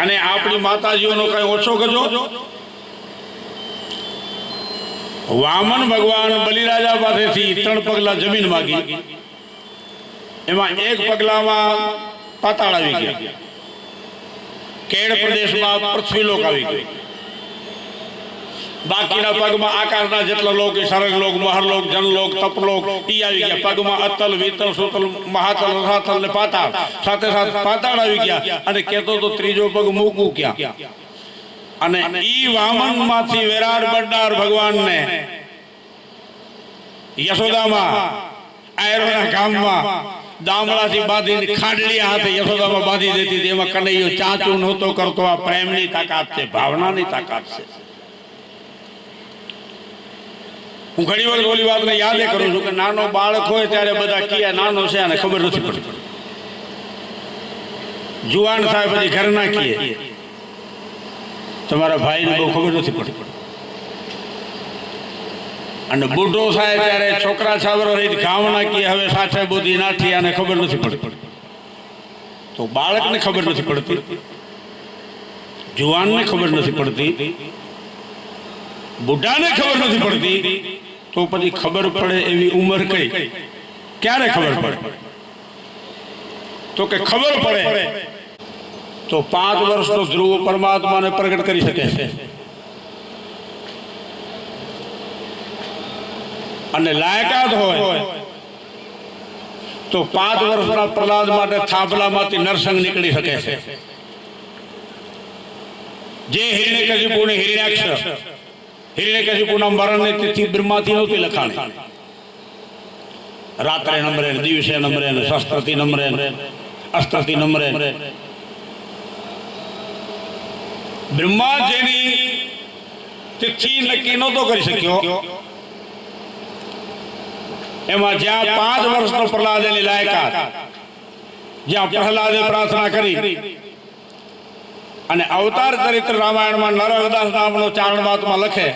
અને આપણી માતાજીઓનો કઈ ઓછો ગજો. વામન ભગવાન બલિરાજા પાસેથી 3 પગલા જમીન માંગી, એમાં 1 પગલામાં પાતાળ આવી ગયા, કેડ પ્રદેશમાં પૃથ્વીલોક આવી ગયો, બાકીના પગમાં આકાશના જેટલા લોક, સરગલોક, મહરલોક, જનલોક, તપલોક ઈ આવી ગયા. પગમાં અતલ, વિતલ, સુતલ, મહાતલ, રસાતલ ને પાતાળ, સાથે સાથે પાતાળ આવી ગયા. અને કહેતો તો ત્રીજો પગ મૂકવું ક્યાં? અને ઈ વામન માંથી વિરાટ બનનાર ભગવાનને યશોદામાં આયરોના ગામમાં દામડાથી બાંધીને ખાંડલી હાથે યશોદામાં બાંધી દેતી હતી. એમાં કનૈયો ચાંચું નહોતો કરતો. આ પ્રેમની તાકાત છે, ભાવનાની તાકાત છે. હું ઘણી વખત ઓલી વાતને યાદ કરું છું કે નાનો બાળક હોય ત્યારે બધા કહે નાનો છે અને ખબર નથી પડતી, જુવાન થાય પછી ઘર ના કહે તમારા ભાઈને બહુ ખબર નથી પડતી, અને બુઢો થાય ત્યારે છોકરા છાવરો રહી ગામના કહે હવે સાથે બુદ્ધિ નાઠી આને ખબર નથી પડતી. તો બાળકને ખબર નથી પડતી, જુવાનને ખબર નથી પડતી, બુઢાને ખબર નથી પડતી, તો પછી ખબર પડે એવી ઉંમર કઈ? ક્યારે ખબર પડે? તો કે ખબર પડે તો 5 વર્ષનો ધ્રુવ પરમાત્માને પ્રગટ કરી શકે છે. અને લાયકાત હોય તો 5 વર્ષના પ્રહલાદ માટે થાંભલામાંથી નરસંગ નીકળી શકે છે. જે હિરણ્યકશિપુને હિરણ્યાક્ષ, હિરણ્યકશિપુના મરણની તિથિ બ્રહ્માથી નહોતી લખાણી. રાત્રે નંબરે, દિવસે નંબરે, શસ્ત્રથી નંબરે, અસ્ત્રથી નંબરે. બ્રહ્મા જેની તિથિ નક્કી નહોતો કરી શક્યો, એમાં જ્યાં 5 વર્ષનો પ્રહલાદેની લાયકાત, જ્યાં પ્રહલાદે પ્રાર્થના કરી અને અવતાર ચરિત્ર રામાયણમાં નરહરદાસ નામનો ચારણવાતમાં લખે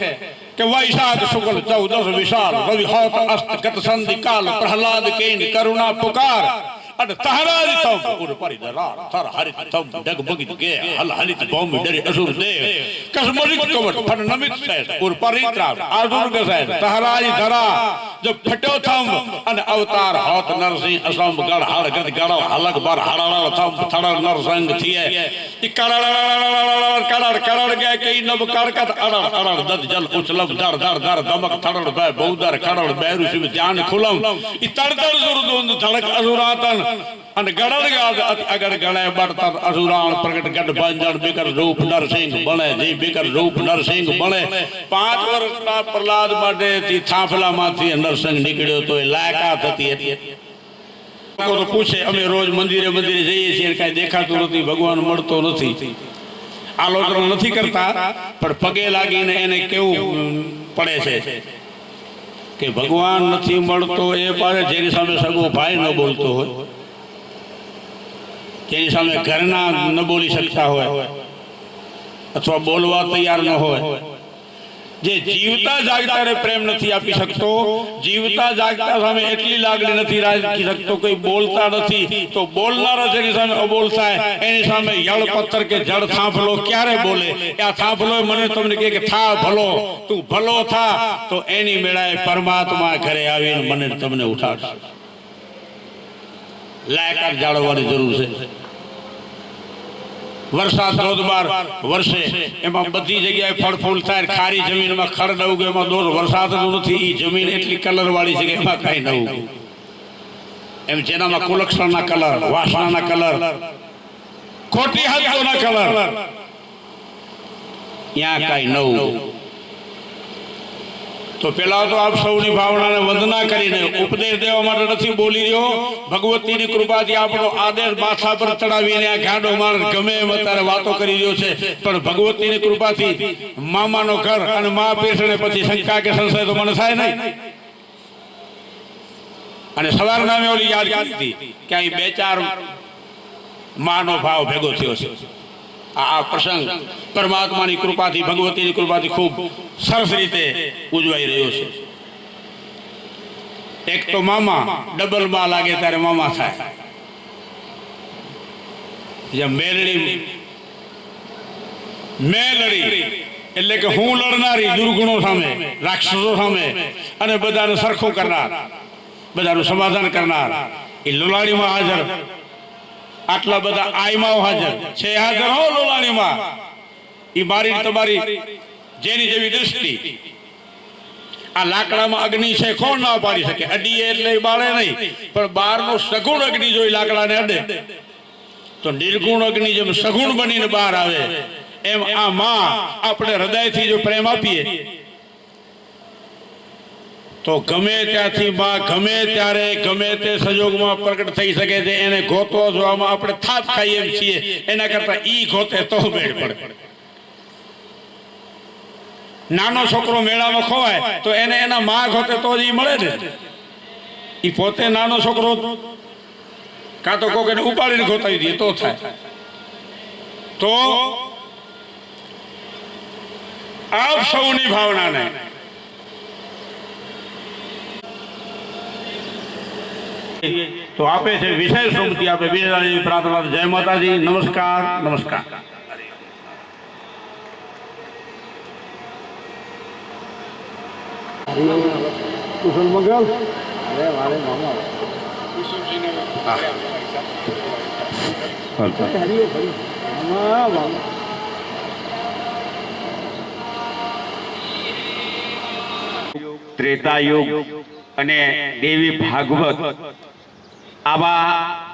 કે વૈશાખ શુક્લ 14 વિશાલ રવિ હોત અસ્ત ગત સંધિ કાલ પ્રહલાદ કેન કરુણા પુકાર અને તહરારી તમ ઉર પરિદરા થર હરિત તમ ડગબગિત કે હલ હલિત ભૌમ ડરી અસુર દેવ કસમરિત કવટ ફન નમિત સૈદ ઉર પરિત્રા આસુર ગસૈદ તહરારી ધરા જો ફટ્યો થમ અને અવતાર હોત નરસિંહ અસમ ગળ હળ ગદ ગળ હલક બર હળળ થમ થળ નરસંગ થિયે ઈ કળળ કળળ ગે કે નબ કળકત અડળ અડળ દદ જલ ઉછલમ ધર ધર ધર દમક થડળ બે બૌદર ખડળ બેરુ શિવ ધ્યાન ખુલમ ઈ તડતડ સુરદુંદ ધડક અસુરાતન અને ગળળ ગાદ અગર ગળે બળતર અસુરાણ પ્રગટ ગઢ ભંજન બિકર રૂપ નરસિંહ બણે જી બિકર રૂપ નરસિંહ બણે 5 વર્ષના પ્રહલાદ માટે થી થાંભલામાંથી નરસિંહ નીકળ્યો તો એ લાયકાત હતી એટલે લોકો તો પૂછે અમે રોજ મંદિરે જઈએ છીએ કાંઈ દેખાતું નથી ભગવાન મળતો નથી આલોચના નથી કરતા પણ પગે લાગીને એને કેવું પડે છે કે ભગવાન નથી મળતો એ પાસે જેની સામે સગો ભાઈ ન બોલતો હોય જેની સામે ઘરના ન બોલી શકતા હોય અથવા બોલવા તૈયાર ન હોય જે જીવતા જાગતાને પ્રેમ નથી આપી શકતો જીવતા જાગતા સામે એટલી લાગણી નથી રાખી શકતો કોઈ બોલતા નથી તો બોલનારા જેની સામે અબોલ થાય એની સામે યળ પથ્થર કે જળ થાંભલો ક્યારે બોલે આ થાંભલો મને તમને કહે કે થા ભલો તું ભલો થા તો એની મેળાએ પરમાત્મા ઘરે આવીને મને તમને ઉઠાડશે લાયકાત જાળવવાની જરૂર છે વરસાદ ધોધમાર વર્ષે એમાં બધી જગ્યાએ ફળ ફૂલ થાય ખારી જમીનમાં ખડ ન ઉગે એમાં દોર વરસાદ નથી એ જમીન એટલી કલર વાળી છે કે એમાં કાંઈ ન ઉગે એમ જેનામાં કુલક્ષણના કલર વાસણાના કલર ખોટી હદોના કલર ત્યાં કાંઈ ન ઉગે તો પેલા તો આપ સૌની ભાવનાને વંદના કરીને ઉપદેશ દેવા માટે નથી બોલી રહ્યો ભગવતીની કૃપાથી આપણો આદેશ માથા પર ચડાવીને આ ગાંડો માણસ ગમે એમ અત્યારે વાતો કરી રહ્યો છે પણ ભગવતીની કૃપાથી મામાનો ઘર અને મા પેસણે પછી શંકા કે સંશય તો મને થાય નહીં અને સવારના મેં ઓલી યાદ કરી હતી કે અહીં 2-4 માનો ભાવ ભેગો થયો છે આ પ્રસંગ પરમાત્માની કૃપાથી ભગવતીની કૃપાથી ખૂબ સરસ રીતે ઉજવાઈ રહ્યો છે એક તો મામા ડબલ માં લાગે ત્યારે મામા થાય મેલડી એટલે કે હું લડનારી દુર્ગુણો સામે રાક્ષસો સામે અને બધાને સરખો કરનાર બધાનું સમાધાન કરનાર એ લોલાડીમાં હાજર આટલા બધા આયમાઓ હાજર છે હાજર હો લોલાણીમાં ઈ મારી તમારી જેની જેવી દૃષ્ટિ આ લાકડામાં અગ્નિ છે કોણ ના પાડી શકે અડીએ એટલે બાળે નહીં પણ બહારનો સગુણ અગ્નિ જો લાકડાને અડે તો નિર્ગુણ અગ્નિ જેમ સગુણ બનીને બહાર આવે એમ આ માં આપણે હૃદયથી જો પ્રેમ આપીએ તો ગમે ત્યાંથી માં ગમે ત્યારે ગમે તે સંજોગમાં પ્રગટ થઈ શકે છે એને ગોતવા જોવામાં આપણે થાત ખાઈએ એમ છીએ એના કરતા ઈ ગોતે તો મેળ પડે નાનો છોકરો મેળામાં ખોવાય તો એને એના માં ગોતે તો જ ઈ મળે ને ઈ પોતે નાનો છોકરો કાં તો કોક એને ઉપાડીને ગોતાવી દે તો થાય તો આપ સૌની ભાવનાને તો આપે છે વિશેષ સંમતિ આપે બિરાજી પ્રાર્થના જય માતાજી નમસ્કાર નમસ્કાર કુશલ મંગલ અરે મારે મામા ત્રેતા યુગ અને દેવી ભાગવત આવા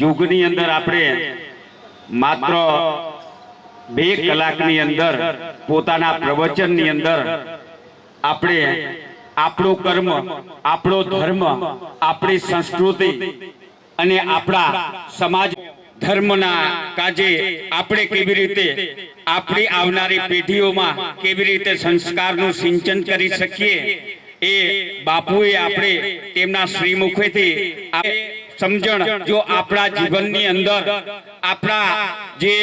યુગની અંદર આપણે માત્ર 2 કલાકની અંદર પોતાના પ્રવચનની અંદર આપણે આપણો કર્મ આપણો ધર્મ આપણી સંસ્કૃતિ અને આપણા સમાજ ધર્મના કાજે આપણે કેવી રીતે આપણી આવનારી પેઢીઓમાં કેવી રીતે સંસ્કારનું સિંચન કરી શકીએ એ બાપુએ આપણે તેમના શ્રીમુખેથી સમજણ જો આપણા જીવનની અંદર આપણા જે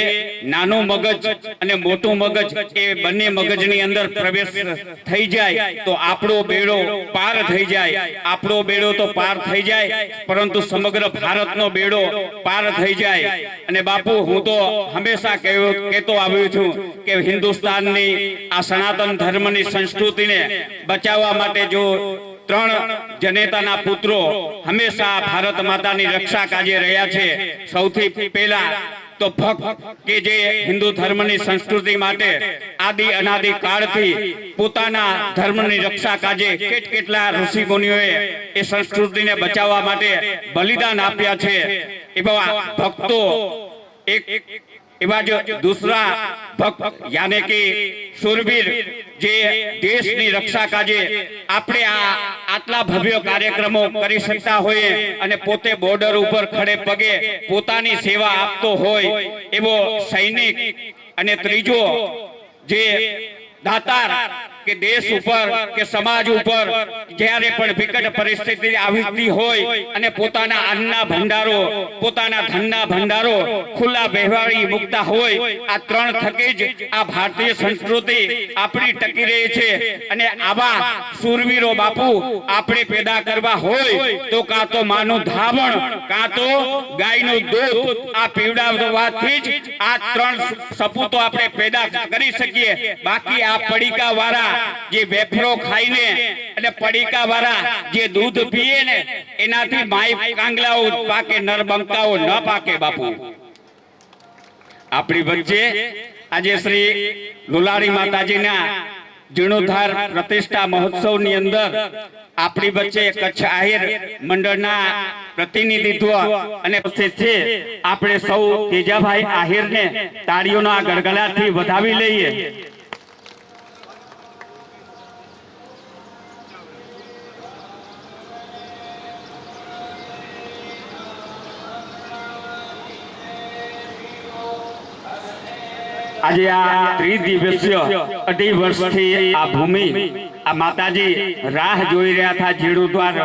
નાનું મગજ અને મોટું મગજ એ બંને મગજની અંદર પ્રવેશ થઈ જાય તો આપણો બેડો પાર થઈ જાય. આપણો બેડો તો પાર થઈ જાય, પરંતુ સમગ્ર ભારતનો બેડો પાર થઈ જાય. અને બાપુ, હું તો હંમેશા કહેતો આવ્યો છું કે હિન્દુસ્તાનની આ સનાતન ધર્મની સંસ્કૃતિને બચાવવા માટે જો 3 જનેતાના પુત્રો હંમેશા ભારત માતાની રક્ષા કાજે રહ્યા છે. સૌથી પહેલા તો ભક્ત કે જે હિન્દુ ધર્મની સંસ્કૃતિ માટે આદિ અનાદિ કાળથી પોતાના ધર્મની રક્ષા કાજે કેટલા ઋષિ મુનિઓએ એ સંસ્કૃતિને બચાવવા માટે બલિદાન આપ્યા છે. એવા ભક્તો એક એવા જ દૂસરા ભક્ત યાને કે શૂરવીર જે દેશની રક્ષા કાજે આપણે આટલા ભવ્ય કાર્યક્રમો કરી શકતા હોઈએ અને પોતે બોર્ડર ઉપર ખડે પગે પોતાની સેવા આપતો હોય એવો સૈનિક. અને ત્રીજો જે દાતાર કે દેશ ઉપર કે સમાજ ઉપર જ્યારે પણ વિકટ પરિસ્થિતિ આવતી હોય અને પોતાના અન્નના ભંડારો, પોતાના ધનના ભંડારો ખુલ્લા વ્યવહારી મુકતા હોય, આ 3 થકી જ આ ભારતીય સંસ્કૃતિ આપણી ટકી રહી છે. અને આવા શૂરવીરો બાપુ આપણે પેદા કરવા હોય તો કાં તો માનું ધાવણ, કાં તો ગાયનું દૂધ આ પીવડાવવાથી જ આ 3 સપૂતો આપણે પેદા કરી શકીએ. બાકી આ પડીકા વાળા જે વેફરો ખાઈને અને પડીકા વાળા જે દૂધ પીએ ને એનાથી માય કાંગલાઓ પાકે, નરબંકાઓ ન પાકે. બાપુ, આપણી વચ્ચે આજે શ્રી લુલાડી માતાજીના જીર્ણોદ્ધાર પ્રતિષ્ઠા મહોત્સવની અંદર આપણી વચ્ચે કચ્છ આહિર મંડળના પ્રતિનિધિત્વ અને છે. આપણે સૌ તેજાભાઈ આહિરને તાળીઓના ગડગડાટથી વધાવી લઈએ. આજે આ ત્રિદિવસીય 2.5 વર્ષથી આ ભૂમિ, આ માતાજી રાહ જોઈ રહ્યા હતા જીર્ણોદ્ધાર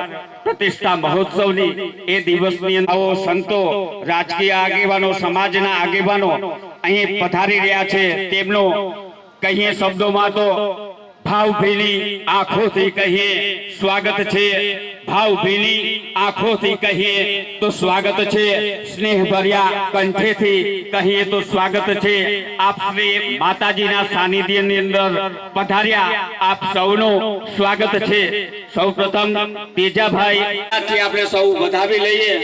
પ્રતિષ્ઠા મહોત્સવની. એ દિવસની અંદર સંતો, રાજકીય આગેવાનો, સમાજના આગેવાનો અહીં પધારી રહ્યા છે. તેમનો કહીએ શબ્દોમાં તો ભાવભીની આંખોથી કહીએ સ્વાગત છે. ભાવભીની આંખોથી કહીએ તો સ્વાગત છે. સ્નેહભર્યા કંઠેથી કહીએ તો સ્વાગત છે. આપ શ્રી માતાજીના સાનિધ્યની અંદર પધાર્યા, આપ સૌનું સ્વાગત છે. સૌપ્રથમ તેજાભાઈ આપણે સૌ વધાવી લઈએ.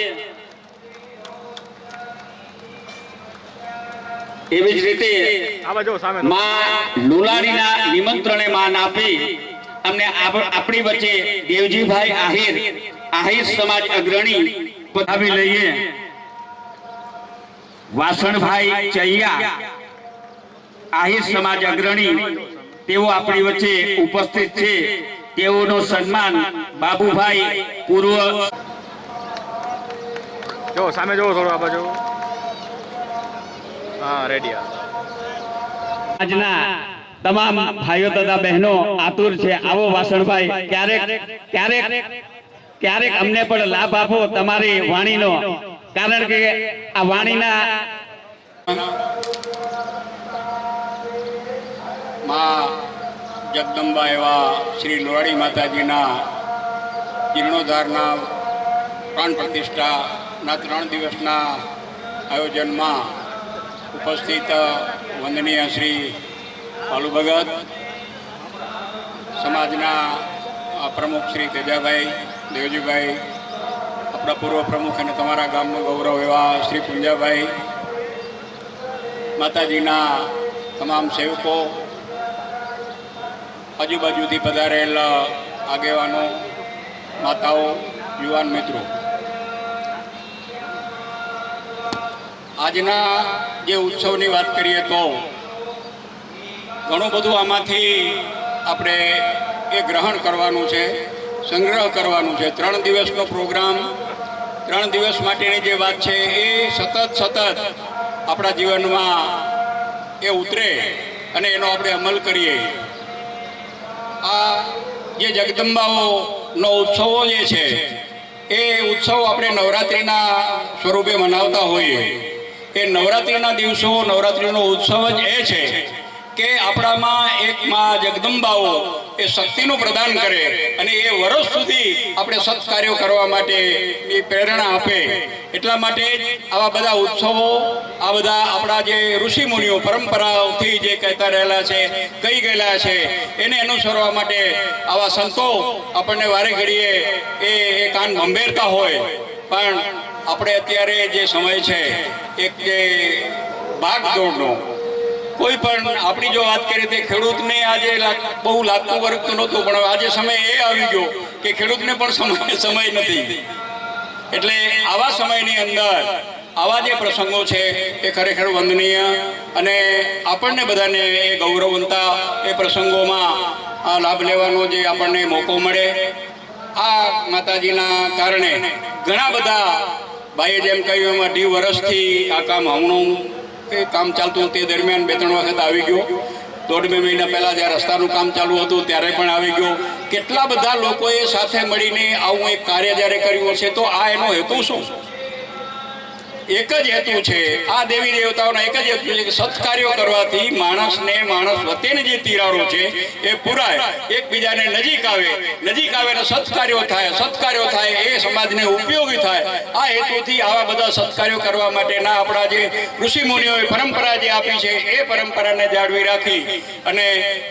એવી જ રીતે માં લુલાડીના નિમંત્રણે માન આપી અમને આપણી વચ્ચે દેવજીભાઈ આહિર સમાજ અગ્રણી પધાવી લઈએ. વાસણભાઈ ચૈયા આહિર સમાજ અગ્રણી, તેઓ આપણી વચ્ચે ઉપસ્થિત છે. તેઓનો સન્માન બાબુભાઈ પૂર્વ જો સામે જોવો થોડો આ બાજુ. હા, રેડી. આજના તમામ ભાઈઓ તથા બહેનો આતુર છે. આવો વાસણભાઈ, ક્યારેક અમને પણ લાભ આપો તમારી વાણીનો, કારણ કે આ વાણીના માં જગદંબા એવા શ્રી લુલાડી માતાજીના જીર્ણોદ્ધારના પ્રાણ પ્રતિષ્ઠાના 3 દિવસના આયોજનમાં ઉપસ્થિત વંદનીય શ્રી પાલુ ભગત, સમાજના પ્રમુખ શ્રી તેજાભાઈ, દેવજીભાઈ, આપણા પૂર્વ પ્રમુખ અને તમારા ગામનું ગૌરવ એવા શ્રી પુંજાભાઈ, માતાજીના તમામ સેવકો, આજુબાજુથી પધારેલ આગેવાનો, માતાઓ, યુવાન મિત્રો, આજના જે ઉત્સવની વાત કરીએ તો ઘણું બધું આમાંથી આપણે એ ગ્રહણ કરવાનું છે, સંગ્રહ કરવાનું છે. 3 દિવસનો પ્રોગ્રામ, 3 દિવસ માટેની જે વાત છે એ સતત આપણા જીવનમાં એ ઉતરે અને એનો આપણે અમલ કરીએ. આ જે જગદંબાઓનો ઉત્સવો જે છે એ ઉત્સવ આપણે નવરાત્રિના સ્વરૂપે મનાવતા હોઈએ. એ નવરાત્રિના દિવસો, નવરાત્રિનો ઉત્સવ જ એ છે કે આપણામાં એક માં જગદંબાઓ એ શક્તિનું પ્રદાન કરે અને એ વર્ષ સુધી આપણે સત્કાર્યો કરવા માટેની પ્રેરણા આપે. એટલા માટે જ આવા બધા ઉત્સવો, આ બધા આપણા જે ઋષિમુનિઓ પરંપરાઓથી જે કહેતા રહેલા છે, કહી ગયેલા છે, એને અનુસરવા માટે આવા સંતો આપણને વારે ઘડીએ એ કાન ભંભેરતા હોય. પણ આપણે અત્યારે જે સમય છે એક જે ભાગદોડનો, કોઈ પણ આપણી જો વાત કરીએ તો ખેડૂતને આજે બહુ લાગતું વરગતું નહોતું, પણ આજે સમય એ આવી ગયો કે ખેડૂતને પણ સમય નથી. એટલે આવા સમયની અંદર આવા જે પ્રસંગો છે એ ખરેખર વંદનીય અને આપણને બધાને એ ગૌરવવંતા એ પ્રસંગોમાં આ લાભ લેવાનો જે આપણને મોકો મળે. આ માતાજીના કારણે ઘણા બધા ભાઈએ જેમ કહ્યું એમાં 2 વર્ષથી આ કામ હમણાં એ કામ ચાલતું તે દરમિયાન 2-3 વખત આવી ગયો. 1.5-2 મહિના પહેલાં જ્યારે રસ્તાનું કામ ચાલુ હતું ત્યારે પણ આવી ગયો. કેટલા બધા લોકોએ સાથે મળીને આવું એક કાર્ય જ્યારે કર્યું હશે તો આ એનો હેતુ શું? એક જ હેતુ છે, આ દેવી દેવતાઓનો એક જ હેતુ છે કે સત્કાર્યો કરવાથી માણસને માણસ વચ્ચેની જે તિરાડો છે એ પુરાય, એકબીજાને નજીક આવે ને સત્કાર્યો થાય એ સમાજને ઉપયોગી થાય. આ હેતુથી આવા બધા સત્કાર્યો કરવા માટેના આપણા જે ઋષિમુનિઓએ પરંપરા જે આપી છે એ પરંપરાને જાળવી રાખી અને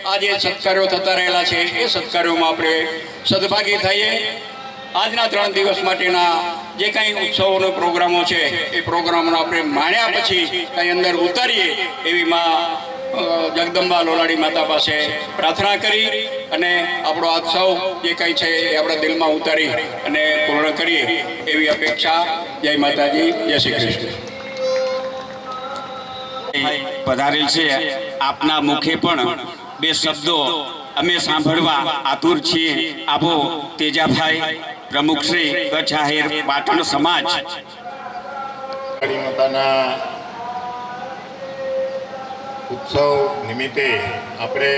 આ જે સત્કાર્યો થતા રહેલા છે એ સત્કાર્યોમાં આપણે સદભાગી થઈએ. આજના 3 દિવસ માટેના જે કાંઈ ઉત્સવોનો પ્રોગ્રામો છે એ પ્રોગ્રામોને આપણે માણ્યા પછી કંઈ અંદર ઉતારીએ એવી માં જગદંબા લોલાડી માતા પાસે પ્રાર્થના કરી અને આપણો આ ઉત્સવ જે કંઈ છે એ આપણા દિલમાં ઉતારી અને પૂર્ણ કરીએ એવી અપેક્ષા. જય માતાજી, જય શ્રી કૃષ્ણ. પધારેલ છે, આપના મુખે પણ 2 શબ્દો અમે સાંભળવા આતુર છીએ. આપો તેજાભાઈ, પ્રમુખ શ્રી કચ્છ આહિર પાટણ સમાજ. કાળી માતાના ઉત્સવ નિમિત્તે આપણે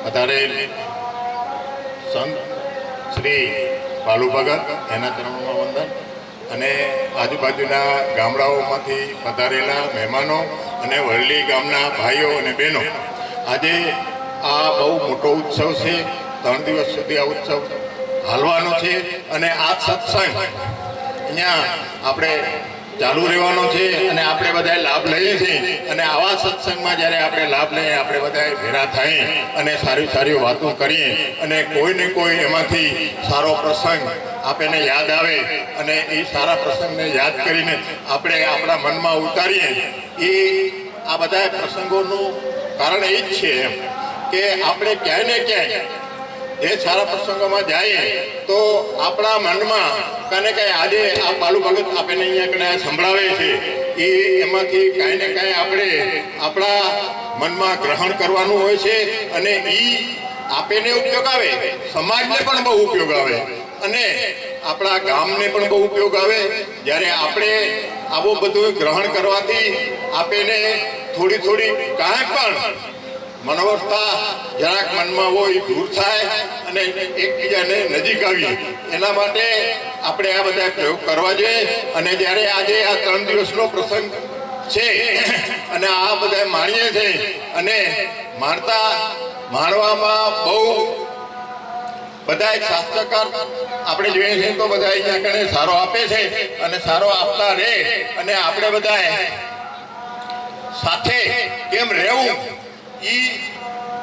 પધારેલ સંત શ્રી બાલુ ભગત એના ચરણોમાં વંદન અને આજુબાજુના ગામડાઓમાંથી પધારેલા મહેમાનો અને વરલી ગામના ભાઈઓ અને બહેનો, આજે આ બહુ મોટો ઉત્સવ છે. 3 દિવસ સુધી આ ઉત્સવ હાલવાનો છે અને આ સત્સંગ અહીંયા આપણે ચાલુ રહેવાનો છે અને આપણે બધા લાભ લઈએ છીએ. અને આવા સત્સંગમાં જ્યારે આપણે લાભ લઈએ, આપણે બધા ભેગા થઈએ અને સારી સારી વાતો કરીએ અને કોઈને કોઈ એમાંથી સારો પ્રસંગ આપણને યાદ આવે અને એ સારા પ્રસંગને યાદ કરીને આપણે આપણા મનમાં ઉતારીએ. એ આ બધા પ્રસંગોનું કારણ એ જ છે કે આપણે ક્યાંય ને ક્યાંય એ સારા પ્રસંગોમાં જઈએ તો આપણા મનમાં કાને કાંઈ આજે આ બાલુ ભગત આપણને અહીંયા કને સંભળાવે છે એ એમાંથી કાંઈ ને કાંઈ આપણે આપણા મનમાં ગ્રહણ કરવાનું હોય છે અને એ આપણને ઉપયોગ આવે, સમાજને પણ બહુ ઉપયોગ આવે અને આપણા ગામને પણ બહુ ઉપયોગ આવે. જ્યારે આપણે આવું બધું ગ્રહણ કરવાથી આપણને થોડી કાંઈ પણ મનોવસ્થા જરાક મનમાં હોય દૂર થાય અને એકબીજાને નજીક આવીએ. એના માટે આપણે આ બધા પ્રયોગ કરવા જોઈએ. અને જ્યારે આજે આ 3 દિવસનો પ્રસંગ છે અને આ બધા માણીએ છે અને માણવામાં બહુ બધા શાસ્ત્રકાર આપણે જોઈએ છીએ તો બધા અહીંયા કણે સારો આપે છે અને સારો આપતા રહે અને આપણે બધા સાથે કેમ રહેવું એ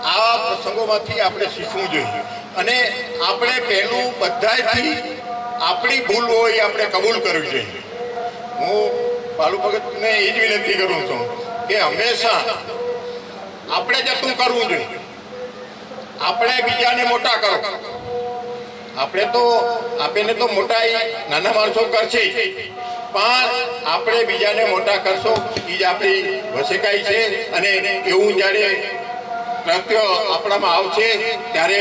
આવા પ્રસંગોમાંથી આપણે શીખવું જોઈએ. અને આપણે પહેલું બધાથી આપણી ભૂલ હોય આપણે કબૂલ કરવી જોઈએ. હું બાલુ ભગતને એ જ વિનંતી કરું છું કે હંમેશા આપણે જતું કરવું જોઈએ. આપણે બીજાને મોટા કરો. આપણને તો મોટા નાના માણસો કરશે, પણ આપણે બીજાને મોટા કરશો એ જ આપણી વસેકાઈ છે. અને એવું જ્યારે કૃત્ય આપણામાં આવશે ત્યારે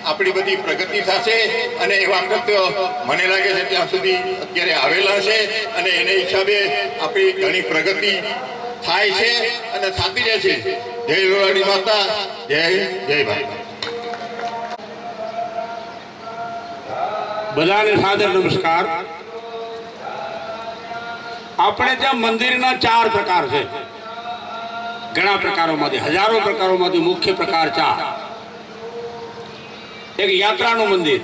આપણી બધી પ્રગતિ થશે. અને એવા કૃત્ય મને લાગે છે ત્યાં સુધી અત્યારે આવેલા છે અને એને હિસાબે આપણી ઘણી પ્રગતિ થાય છે અને થતી રહેશે. જય લોલાડી માતા, જય ભાઈ. બધાને સાદર નમસ્કાર. આપણે ત્યાં મંદિરના 4 પ્રકાર છે. ઘણા પ્રકારોમાંથી, હજારો પ્રકારોમાંથી મુખ્ય પ્રકાર 4. એક યાત્રાનું મંદિર,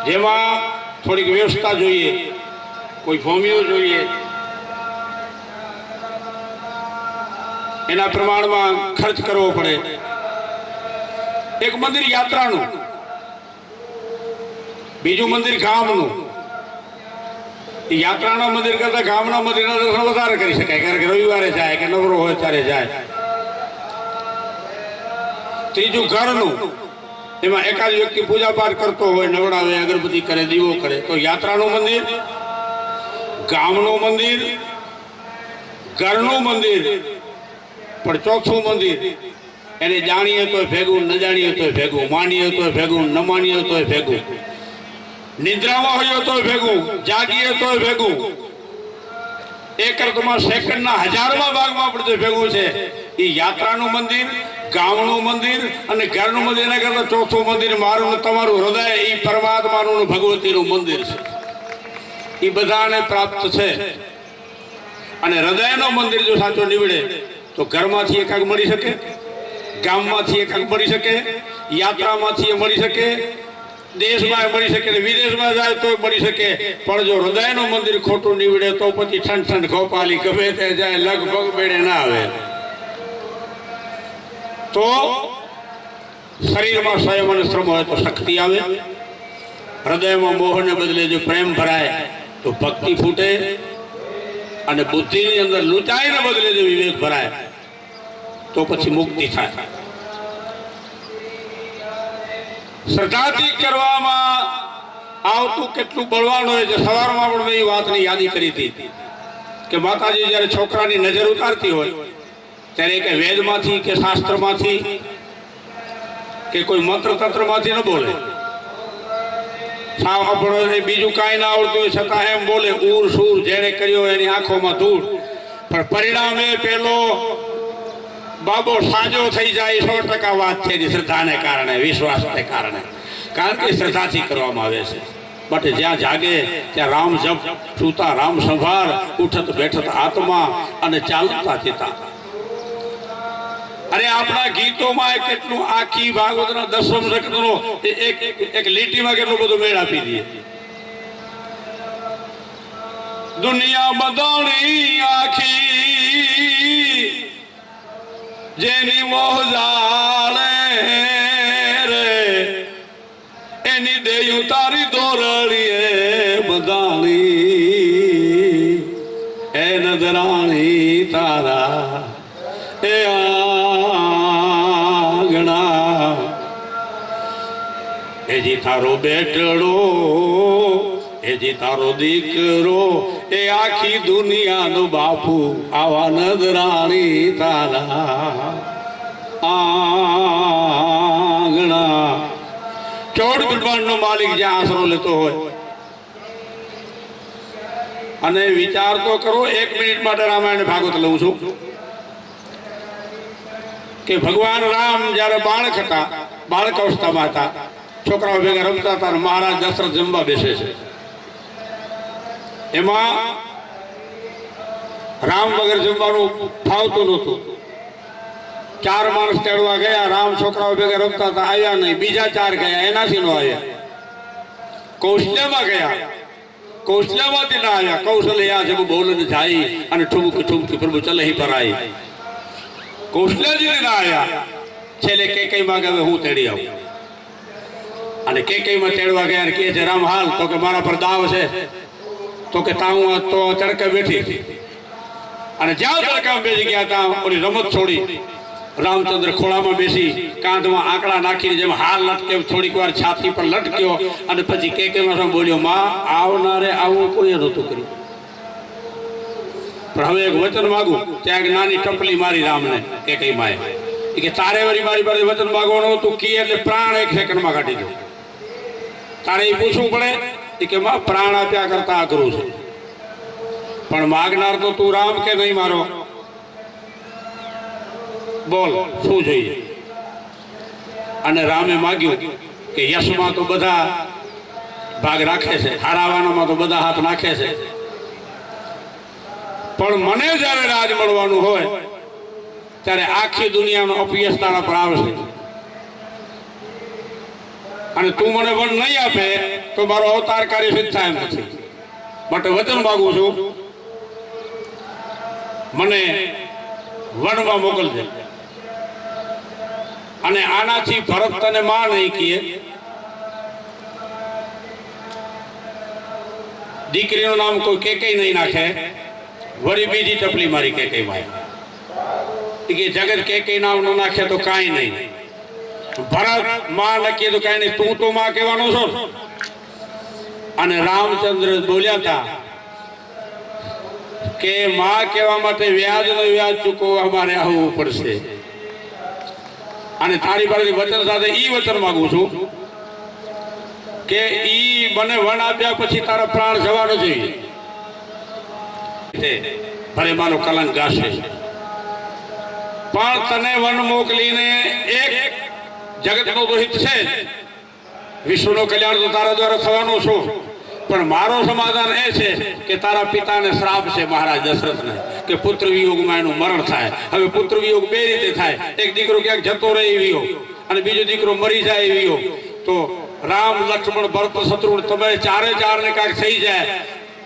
જેમાં થોડીક વ્યવસ્થા જોઈએ, કોઈ ભૂમિઓ જોઈએ, એના પ્રમાણમાં ખર્ચ કરવો પડે. એક મંદિર યાત્રાનું, બીજું મંદિર ગામનું. યાત્રાના મંદિર કરતા ગામના મંદિરના દર્શન વધારે કરી શકાય, કારણ કે રવિવારે જાય કે નવરો હોય ત્યારે જાય. ત્રીજું ઘરનું, એમાં એકાદ વ્યક્તિ પૂજા પાઠ કરતો હોય, નવડાવે, અગરબત્તી કરે, દીવો કરે. તો યાત્રાનું મંદિર, ગામનું મંદિર, ઘરનું મંદિર, પણ ચોથું મંદિર એને જાણીએ તોય ભેગું, ન જાણીએ તોય ભેગું, માનીએ તોય ભેગું, ન માનીએ તોય ભેગું, નિદ્રામાં હોઈએ તોય ભેગું, જાગીએ તોય ભેગું. એક અર્થમાં સેકન્ડના 1000મા ભાગમાં આપણે ભેગું છે. એ યાત્રાનું મંદિર, ગામનું મંદિર અને ઘરનું મંદિર. એના કરતા ચોથું મંદિર મારું ને તમારું હૃદય, એ પરમાત્માનું ને ભગવતીનું મંદિર છે. એ બધાને પ્રાપ્ત છે. અને હૃદયનું મંદિર જો સાચો નીવડે તો ઘરમાંથી એકાક મળી શકે, ગામમાંથી એકાક મળી શકે, યાત્રામાંથી એ મળી શકે, દેશમાં મળી શકે, વિદેશમાં જાય તો મળી શકે. પણ જો હૃદયનું મંદિર ખોટું નીવડે તો પછી ઠંડ ઠંડ ગોપાલી ગમે તે જાય, લગભગ બેડે ના આવે. તો શરીરમાં સંયમ અને શ્રમ હોય તો શક્તિ આવે. હૃદયમાં મોહને બદલે જો પ્રેમ ભરાય તો ભક્તિ ફૂટે. અને બુદ્ધિની અંદર લૂંટાઈને બદલે જો વિવેક ભરાય તો પછી મુક્તિ થાય. શ્રદ્ધાથી કરવામાં આવતું કેટલું બળવાન હોય છે. સવારમાં પણ મેં એ વાતની યાદી કરી હતી કે માતાજી જ્યારે છોકરાની નજર ઉતારતી હોય ત્યારે કે વેદમાંથી કે શાસ્ત્રમાંથી કે કોઈ મંત્ર તંત્રમાંથી ન બોલે. સાવ આપણને બીજું કાંઈ ના આવડતું હોય છતાં એમ બોલે, ઉર સુર જેણે કર્યો એની આંખોમાં ધૂળ. પણ પરિણામે પેલો બાબો સાજો થઈ જાય. 100% વાત છે એની શ્રદ્ધાને કારણે, વિશ્વાસને કારણે. કારણ કે શ્રદ્ધાથી કરવામાં આવે છે. માટે જ્યાં જાગે ત્યાં રામ જપ, સૂતા રામ સંભાર, ઉઠત બેઠત આત્મા અને ચાલતા ચિતા. અરે આપણા ગીતોમાં કેટલું, આખી ભાગવતના 10મ સકંદનો એક લીટીમાં કેટલું બધું મેળ આપી દઈએ. દુનિયા બદલી આખી જેની મોહ જાણે રે, એની દેયું તારી દોરડીએ બધાની. એ નજરાણી તારા એ આંગણા, એજી તારો બેટડો, એજી તારો દીકરો, એ આખી દુનિયાનો બાપુ. આવા નજરાણી તારા આંગણા. 14 બ્રહ્માંડનો માલિક જ્યાં આશરો લેતો હોય. અને વિચાર તો કરો, 1 મિનિટ માટે રામાયણ ભાગવત લઉં છું કે ભગવાન રામ જ્યારે બાળક હતા, બાળક અવસ્થામાં હતા, છોકરાઓ ભેગા રમતા હતા, મહારાજ દશરથ જમવા બેસે છે. એમાં રામ વગર જમવાનું ફાવતું નહોતું. 4 માણસ તેડવા ગયા, રામ છોકરાઓ ભેગા રમતા હતા, આવ્યા નહીં. બીજા 4 ગયા, એનાથી ન આવ્યા. કૌશલ્યમાં ગયા, કૌશલ્યમાંથી ના આવ્યા. કૌશલ્ય જબ બોલન જાય અને ઠુમક ઠુમકી પ્રભુ ચલે હી પર આઈ. કૌશલ્યજી ના આવ્યા. છેલ્લે કેકઈમાં કે હવે હું તેડી આવું. અને કેકઈમાં તેડવા ગયા, કે છે રામ હાલ, તો કે મારા પર દાવ છે. તો કે તાહું તો તડકે બેઠી. અને જ્યાં તડકા બેસી ગયા ત્યાં ઓલી રમત છોડી. રામચંદ્ર ખોળામાં બેસી કાંધમાં આંકડા નાખીને જેમ હાલ લટકે થોડીક વાર છાતી પર લટક્યો. અને પછી કેકઈમાં બોલ્યો, માં આવનારે આવું કોઈ નહોતું કર્યું, પણ હવે એક વચન માગું. ત્યાં નાની ટપલી મારી રામને કેકઈમાએ કે તારે વળી મારી પાસે વચન માગવાનું હતું કી એટલે પ્રાણ 1 સેકન્ડમાં કાઢી દો. તારે એ પૂછવું પડે કે માં પ્રાણ આપ્યા કરતા અઘરું છે, પણ માગનાર તો તું રામ કે નહીં મારો? બોલ શું જોઈએ? અને રામે માગ્યું કે યશમાં તો બધા ભાગ રાખે છે, હારાવાનામાં તો બધા હાથ નાખે છે, પણ મને જ્યારે રાજ મળવાનું હોય ત્યારે આખી દુનિયાનો અપયશ તારા પર આવશે અને તું મને વન નહીં આપે તો મારો અવતાર કાર્ય સિદ્ધ થાય એમ નથી. માટે વચન માગું છું, મને વનમાં મોકલજે. અને આનાથી ભરત તને માં નહીં કીએ, દીકરીનું નામ કોઈ કેકેય નહીં નાખે, વળી બીજી ટપલી મારી કેકેય માં કે જગત કેકેય નામ ન નાખે તો કાંઈ નહીં. ભરત માં લખીએ તો કાંઈ નહીં, તું તો માં કહેવાનો છો. અને રામચંદ્ર બોલ્યા હતા કે માં કહેવા માટે વ્યાજ નો વ્યાજ ચૂકવવા અમારે આવવું પડશે. અને તારી પાસેથી વચન સાથે ઈ વચન માંગુ છું કે ઈ મને વન આપ્યા પછી તારા પ્રાણ જવાનો જોઈએ. ભલે મારો કલંક ગાશે, પણ તને વન મોકલીને એક જગતનો તો હિત છે, વિશ્વનો કલ્યાણ તો તારા દ્વારા થવાનો છો, પણ મારો સમાધાન એ છે કે તારા પિતાને શ્રાપ છે મહારાજ દશરથને કે પુત્ર વિયોગમાં એનું મરણ થાય. હવે પુત્ર વિયોગ બે રીતે થાય, એક દીકરો ક્યાંક જતો રહે એ વિયોગ અને બીજો દીકરો મરી જાય એ વિયોગ. તો રામ લક્ષ્મણ ભરત શત્રુઘ્ન તમે ચારે ચારને કાંઈક થઈ જાય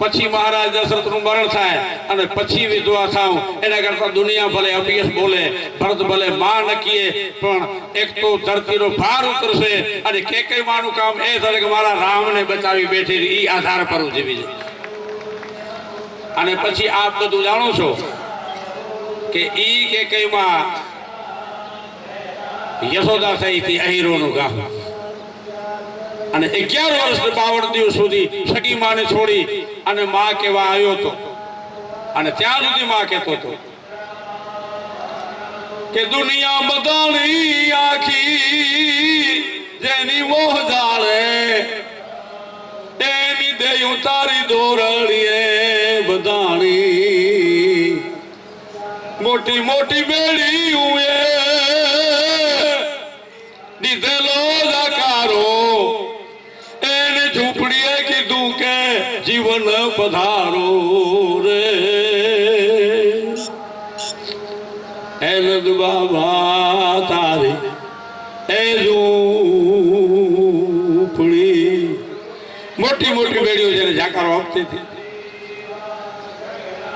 પછી મહારાજ દશરથનું મરણ થાય અને પછી વિધવા થાવ, એના કરતા દુનિયા ભલે અપયશ બોલે, ભરત ભલે માં નકીએ, પણ એક તો ધરતીનો ભાર ઉતરશે અને કેકેય માનું કામ એ થશે કે મારા રામને બચાવી બેઠી ઈ આધાર પર જીવી જાય. અને પછી આપ બધું જાણો છો કે ઈ કેકેયમાં યશોદા થઈ હતી અહીરોનું ગામ, અને 11 વર્ષ 52 દિવસ સુધી સગી માને છોડી અને માં કેવા આવ્યો હતો. અને ત્યાં સુધી માં કહેતો હતો કે દુનિયા બધાની આખી જેની મોહ જાળે એની દેયું તારી દોરડીએ બધાની મોટી મોટી બેડી ઉએ દીધેલો જાકારો એને ઝૂંપડીએ કીધું કે જીવન પધારો રે એલદ બાબા તારી એ ઝૂંપડી. મોટી મોટી બેડીઓ જેને જાકારો આપતી હતી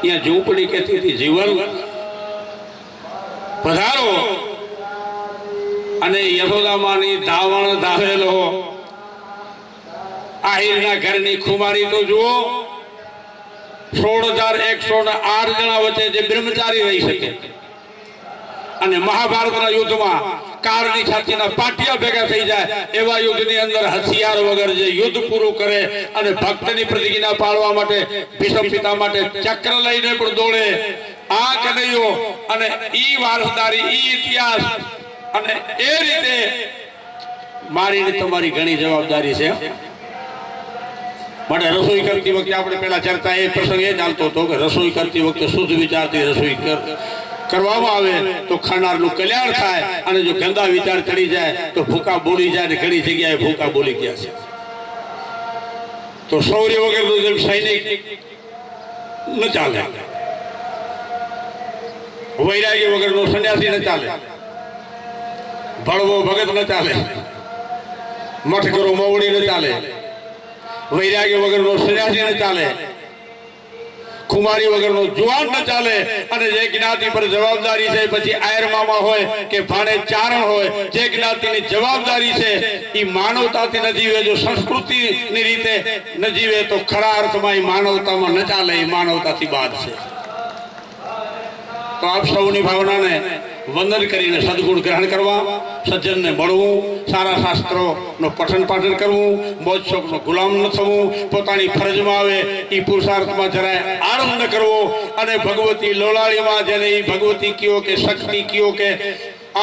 ત્યાં ઝૂંપડી કહેતી હતી જીવન પધારો. અને યશોદામાની ધાવણ ધાવેલો આહિરના ઘરની ખુમારી તો જુઓ, 16,108 જણા વચ્ચે જે બ્રહ્મચારી રહી શકે. અને મહાભારતના યુદ્ધમાં કારની છાતીના પાટિયા ભેગા થઈ જાય એવા યુદ્ધની અંદર હથિયાર વગર જે યુદ્ધ પૂરું કરે અને ભક્તની પ્રતિજ્ઞા પાળવા માટે ભીષ્મ પિતા માટે ચક્ર લઈને પણ દોડે, આ કનૈયો અને ઈ વારસદારી ઈ ઇતિહાસ. અને એ રીતે મારી તમારી ઘણી જવાબદારી છે. માટે રસોઈ કરતી વખતે આપણે પેલા ચર્ચા એ પ્રસંગ એ ચાલતો હતો કે રસોઈ કરતી વખતે શુદ્ધ વિચારથી રસોઈ કરવામાં આવે તો ખાનારનું કલ્યાણ થાય. અને જો ગંદા વિચાર ચડી જાય તો ભૂકા બોલી જાય ને ઘણી જગ્યાએ ભૂકા બોલી ગયા છે. તો શૌર્ય વગરનું જેમ સૈનિક ન ચાલે, વૈરાગ્ય વગરનો સંન્યાસી ન ચાલે, ભળવો ભગત ન ચાલે, મઠ કરો મવડી ન ચાલે, વૈરાગ્ય વગરનો સંન્યાસી ન ચાલે, ખુમારી વગરનો જુવાન ન ચાલે. અને જે જ્ઞાતિ પર જવાબદારી છે, પછી આયર મામા હોય કે ભાણે ચારણ હોય, જે જ્ઞાતિની જવાબદારી છે એ માનવતાથી ન જીવે, જો સંસ્કૃતિની રીતે ન જીવે તો ખરા અર્થમાં એ માનવતામાં ન ચાલે, એ માનવતાથી બાદ છે. તો આપ સૌની ભાવનાને વંદન કરીને સદગુણ ગ્રહણ કરવા, સજ્જનને મળવું, સારા શાસ્ત્રોનો પઠન પાઠન કરવું, મોજ શોખનો ગુલામ ન થવું, પોતાની ફરજમાં આવે એ પુરુષાર્થમાં જરાય આરંભ ન કરવો. અને ભગવતી લોલાળીમાં જેને એ ભગવતી કયો કે શક્તિ કયો કે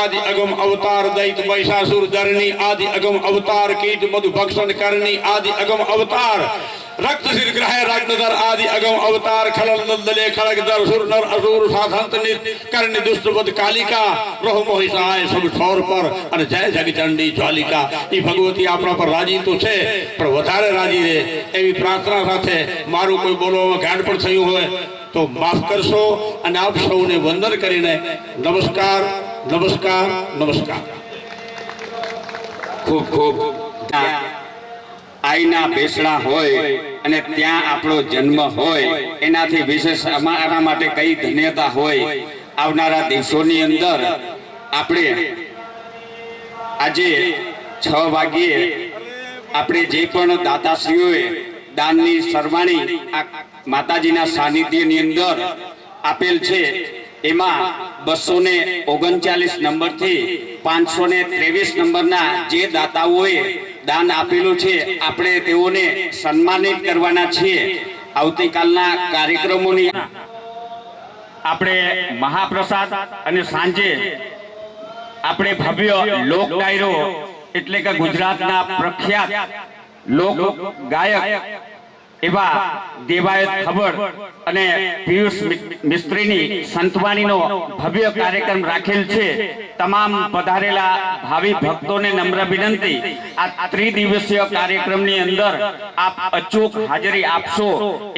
આદિ અગમ અવતાર દૈત મહિષાસુર ધરની, આદિ અગમ અવતાર કીટ મધુ ભક્ષણ કરની, આદિ અગમ અવતાર रक्त सिर ग्रह राजनदर आदि अगम अवतार खलल दले खड़ग दर सुर नर असुर साधंत नित करनि दुष्टवद कालिका रोह मोहि सहाय सब ठोर पर અને જય જગચંડી જ્વાલિકા એ ભગવતી આપણા પર રાજી તો છે પણ વધારે રાજી રહે એવી પ્રાર્થના સાથે મારું કોઈ બોલવામાં ગાંડ પણ થયું હોય તો માફ કરશો અને આપ સૌને વંદન કરીને નમસ્કાર નમસ્કાર નમસ્કાર. ખૂબ ખૂબ આઈના બેસણા હોય અને ત્યાં આપણો જન્મ હોય એનાથી વિશેષ અમારા માટે કઈ ધન્યતા હોય. આવનારા દિવસોની અંદર આપણે આજે 6 વાગ્યે આપણે જે પણ દાતાશ્રીઓએ દાનની સરવાણી આ માતાજીના સાનિધ્યની અંદર આપેલ છે એમાં 239 નંબરથી 523 નંબરના જે દાતાઓએ દાન આપેલું છે આપણે તેઓને સન્માનિત કરવાના છીએ. આવતીકાલના કાર્યક્રમોની આપણે મહાપ્રસાદ અને સાંજે આપણે ભવ્ય લોક ડાયરો એટલે કે ગુજરાતના પ્રખ્યાત લોક ગાયક એવા દેવાયત ખબર અને પિયુષ મિસ્ત્રીની સંતવાણીનો ભવ્ય કાર્યક્રમ રાખેલ છે. તમામ પધારેલા ભાવિ ભક્તોને નમ્ર વિનંતી, આ ત્રિદિવસીય કાર્યક્રમની અંદર આપ અચૂક હાજરી આપશો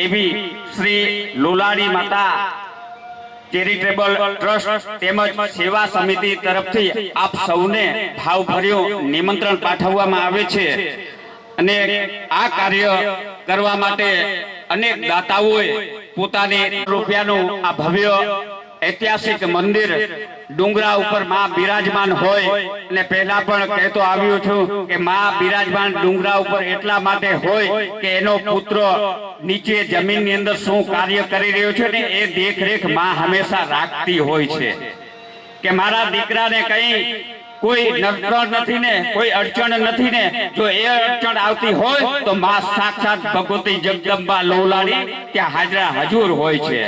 એવી શ્રી લોલાડી માતા ચેરિટેબલ ટ્રસ્ટ તેમજ સેવા સમિતિ તરફથી આપ સૌને ભાવભર્યું નિમંત્રણ પાઠવવામાં આવે છે. અને આ કાર્ય કરવા માટે અનેક દાતાઓએ પોતાની રૂપિયાનું આ ભવ્ય ઐતિહાસિક મંદિર ડુંગરા ઉપર માં બિરાજમાન હોય અને પહેલા પણ કહેતો આવ્યો છું કે માં બિરાજમાન ડુંગરા ઉપર એટલા માટે હોય કે એનો પુત્ર નીચે જમીનની અંદર શું કાર્ય કરી રહ્યો છે ને એ દેખરેખ માં હંમેશા રાખતી હોય છે કે મારા દીકરાને કઈ કોઈ નડતર નથી ને કોઈ અડચણ નથી ને. જો એ અડચણ આવતી હોય તો માં સાક્ષાત ભગવતી જગદંબા લોલાડી ત્યાં હાજરા હજુર હોય છે.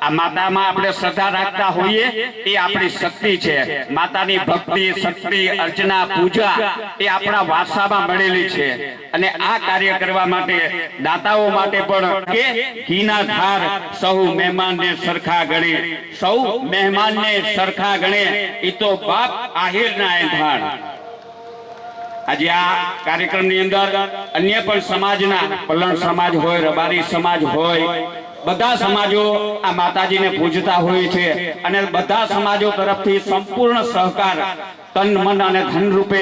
આ માતામાં આપણે શ્રદ્ધા રાખતા હોઈએ એ આપણી શક્તિ છે. માતાની ભક્તિ શક્તિ અર્ચના પૂજા એ આપણા વારસામાં મળેલી છે. અને આ કાર્ય કરવા માટે દાતાઓ માટે પણ કે ઘીના ધાર સૌ મહેમાનને સરખા ગણે, સૌ મહેમાનને સરખા ગણે એ તો બાપ આહિરના એંધાણ. આજે આ કાર્યક્રમની અંદર અન્ય પણ સમાજના પલણ સમાજ હોય, રબારી સમાજ હોય, બધા સમાજો આ માતાજીને પૂજતા હોય છે અને બધા સમાજો તરફથી સંપૂર્ણ સહકાર તન મન અને ધન રૂપે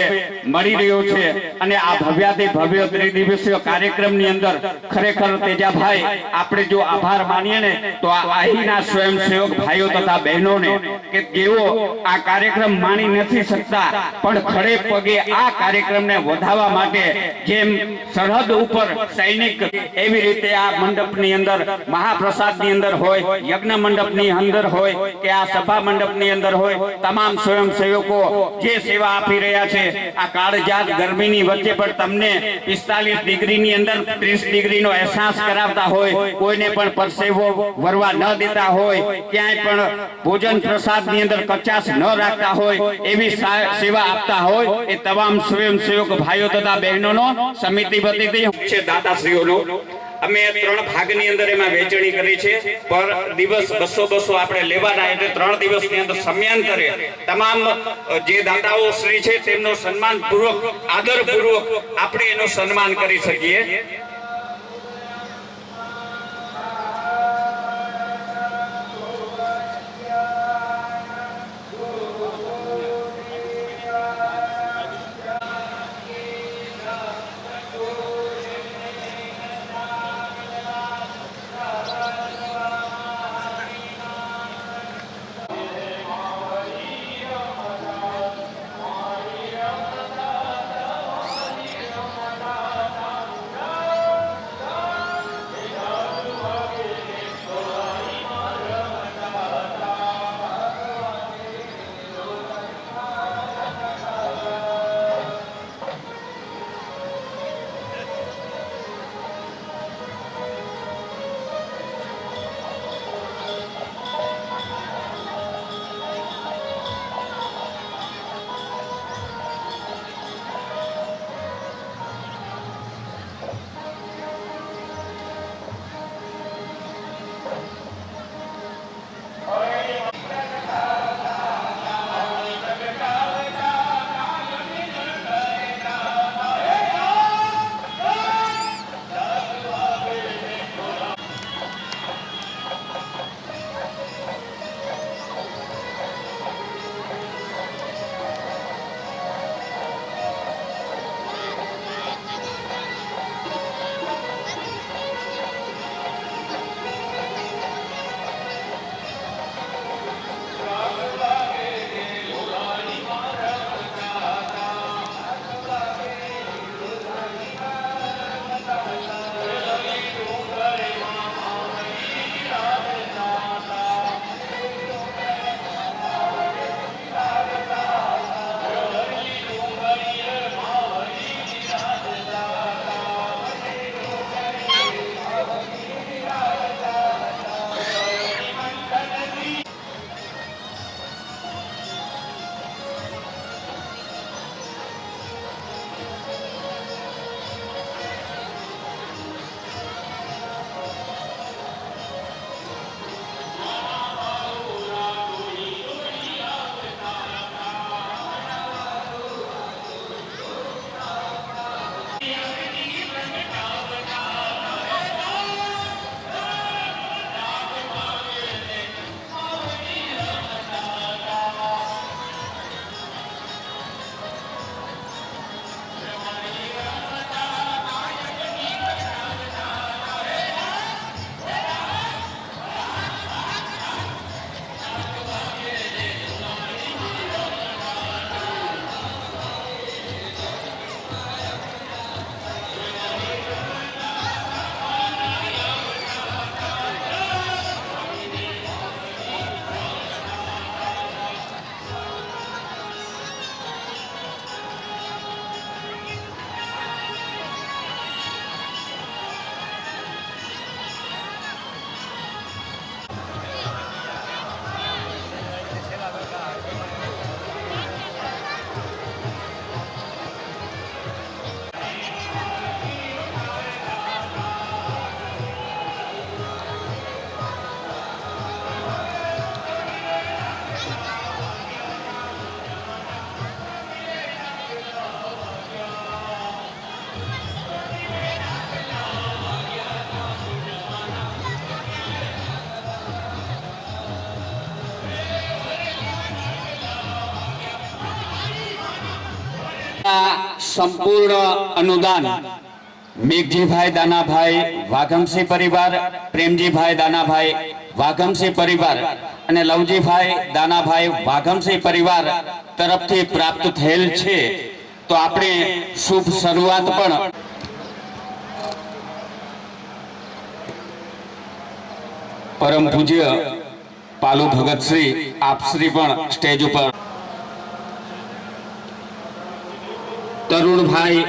મળી રહ્યો છે. અને આ ભવ્યાથી ભવ્ય ત્રિદિવસીય કાર્યક્રમની અંદર ખરેખર તેજાભાઈ આપણે જો આભાર માનીએ ને તો આ અહીંના સ્વયંસેવક ભાઈઓ તથા બહેનોને કે જેઓ આ કાર્યક્રમ માણી નથી શકતા પણ ખડે પગે આ કાર્યક્રમને વધારવા માટે જેમ સરહદ ઉપર સૈનિક એવી રીતે આ મંડપની અંદર મહાપ્રસાદની અંદર હોય, યજ્ઞ મંડપની અંદર હોય કે આ સભા મંડપની અંદર હોય, તમામ સ્વયંસેવકો જે સેવા આપી રહ્યા છે. આ કાળજાત ગરમીની વચ્ચે પણ તમને 45 ડિગ્રીની અંદર 30 ડિગ્રીનો અહેસાસ કરાવતા હોય, કોઈને પણ પરસેવો વરવા ન દેતા હોય, ક્યાંય પણ ભોજન પ્રસાદની અંદર કચાશ ન રાખતા હોય એવી સેવા આપતા હોય એ તમામ સ્વયંસેવક ભાઈઓ તથા બહેનોનો સમિતિ વતીથી છે દાતાશ્રીઓનો અમે 3 ભાગની અંદર એમાં વહેંચણી કરી છે. પર દિવસ 200 આપણે લેવાના એટલે 3 દિવસની અંદર સમયાંતરે તમામ જે દાતાઓ શ્રી છે તેમનો સન્માન પૂર્વક આદર પૂર્વક આપણે એનો સન્માન કરી શકીએ. સંપૂર્ણ અનુદાન મેઘજીભાઈ દાનાભાઈ વાઘમસિંહ પરિવાર, પ્રેમજીભાઈ દાનાભાઈ વાઘમસિંહ પરિવાર અને લવજીભાઈ દાનાભાઈ વાઘમસિંહ પરિવાર તરફથી પ્રાપ્ત થયેલ છે. તો આપણે શુભ શરૂઆત પણ પરમ પૂજ્ય પાલુ ભગતશ્રી આપશ્રી પણ સ્ટેજ ઉપર તરુણભાઈ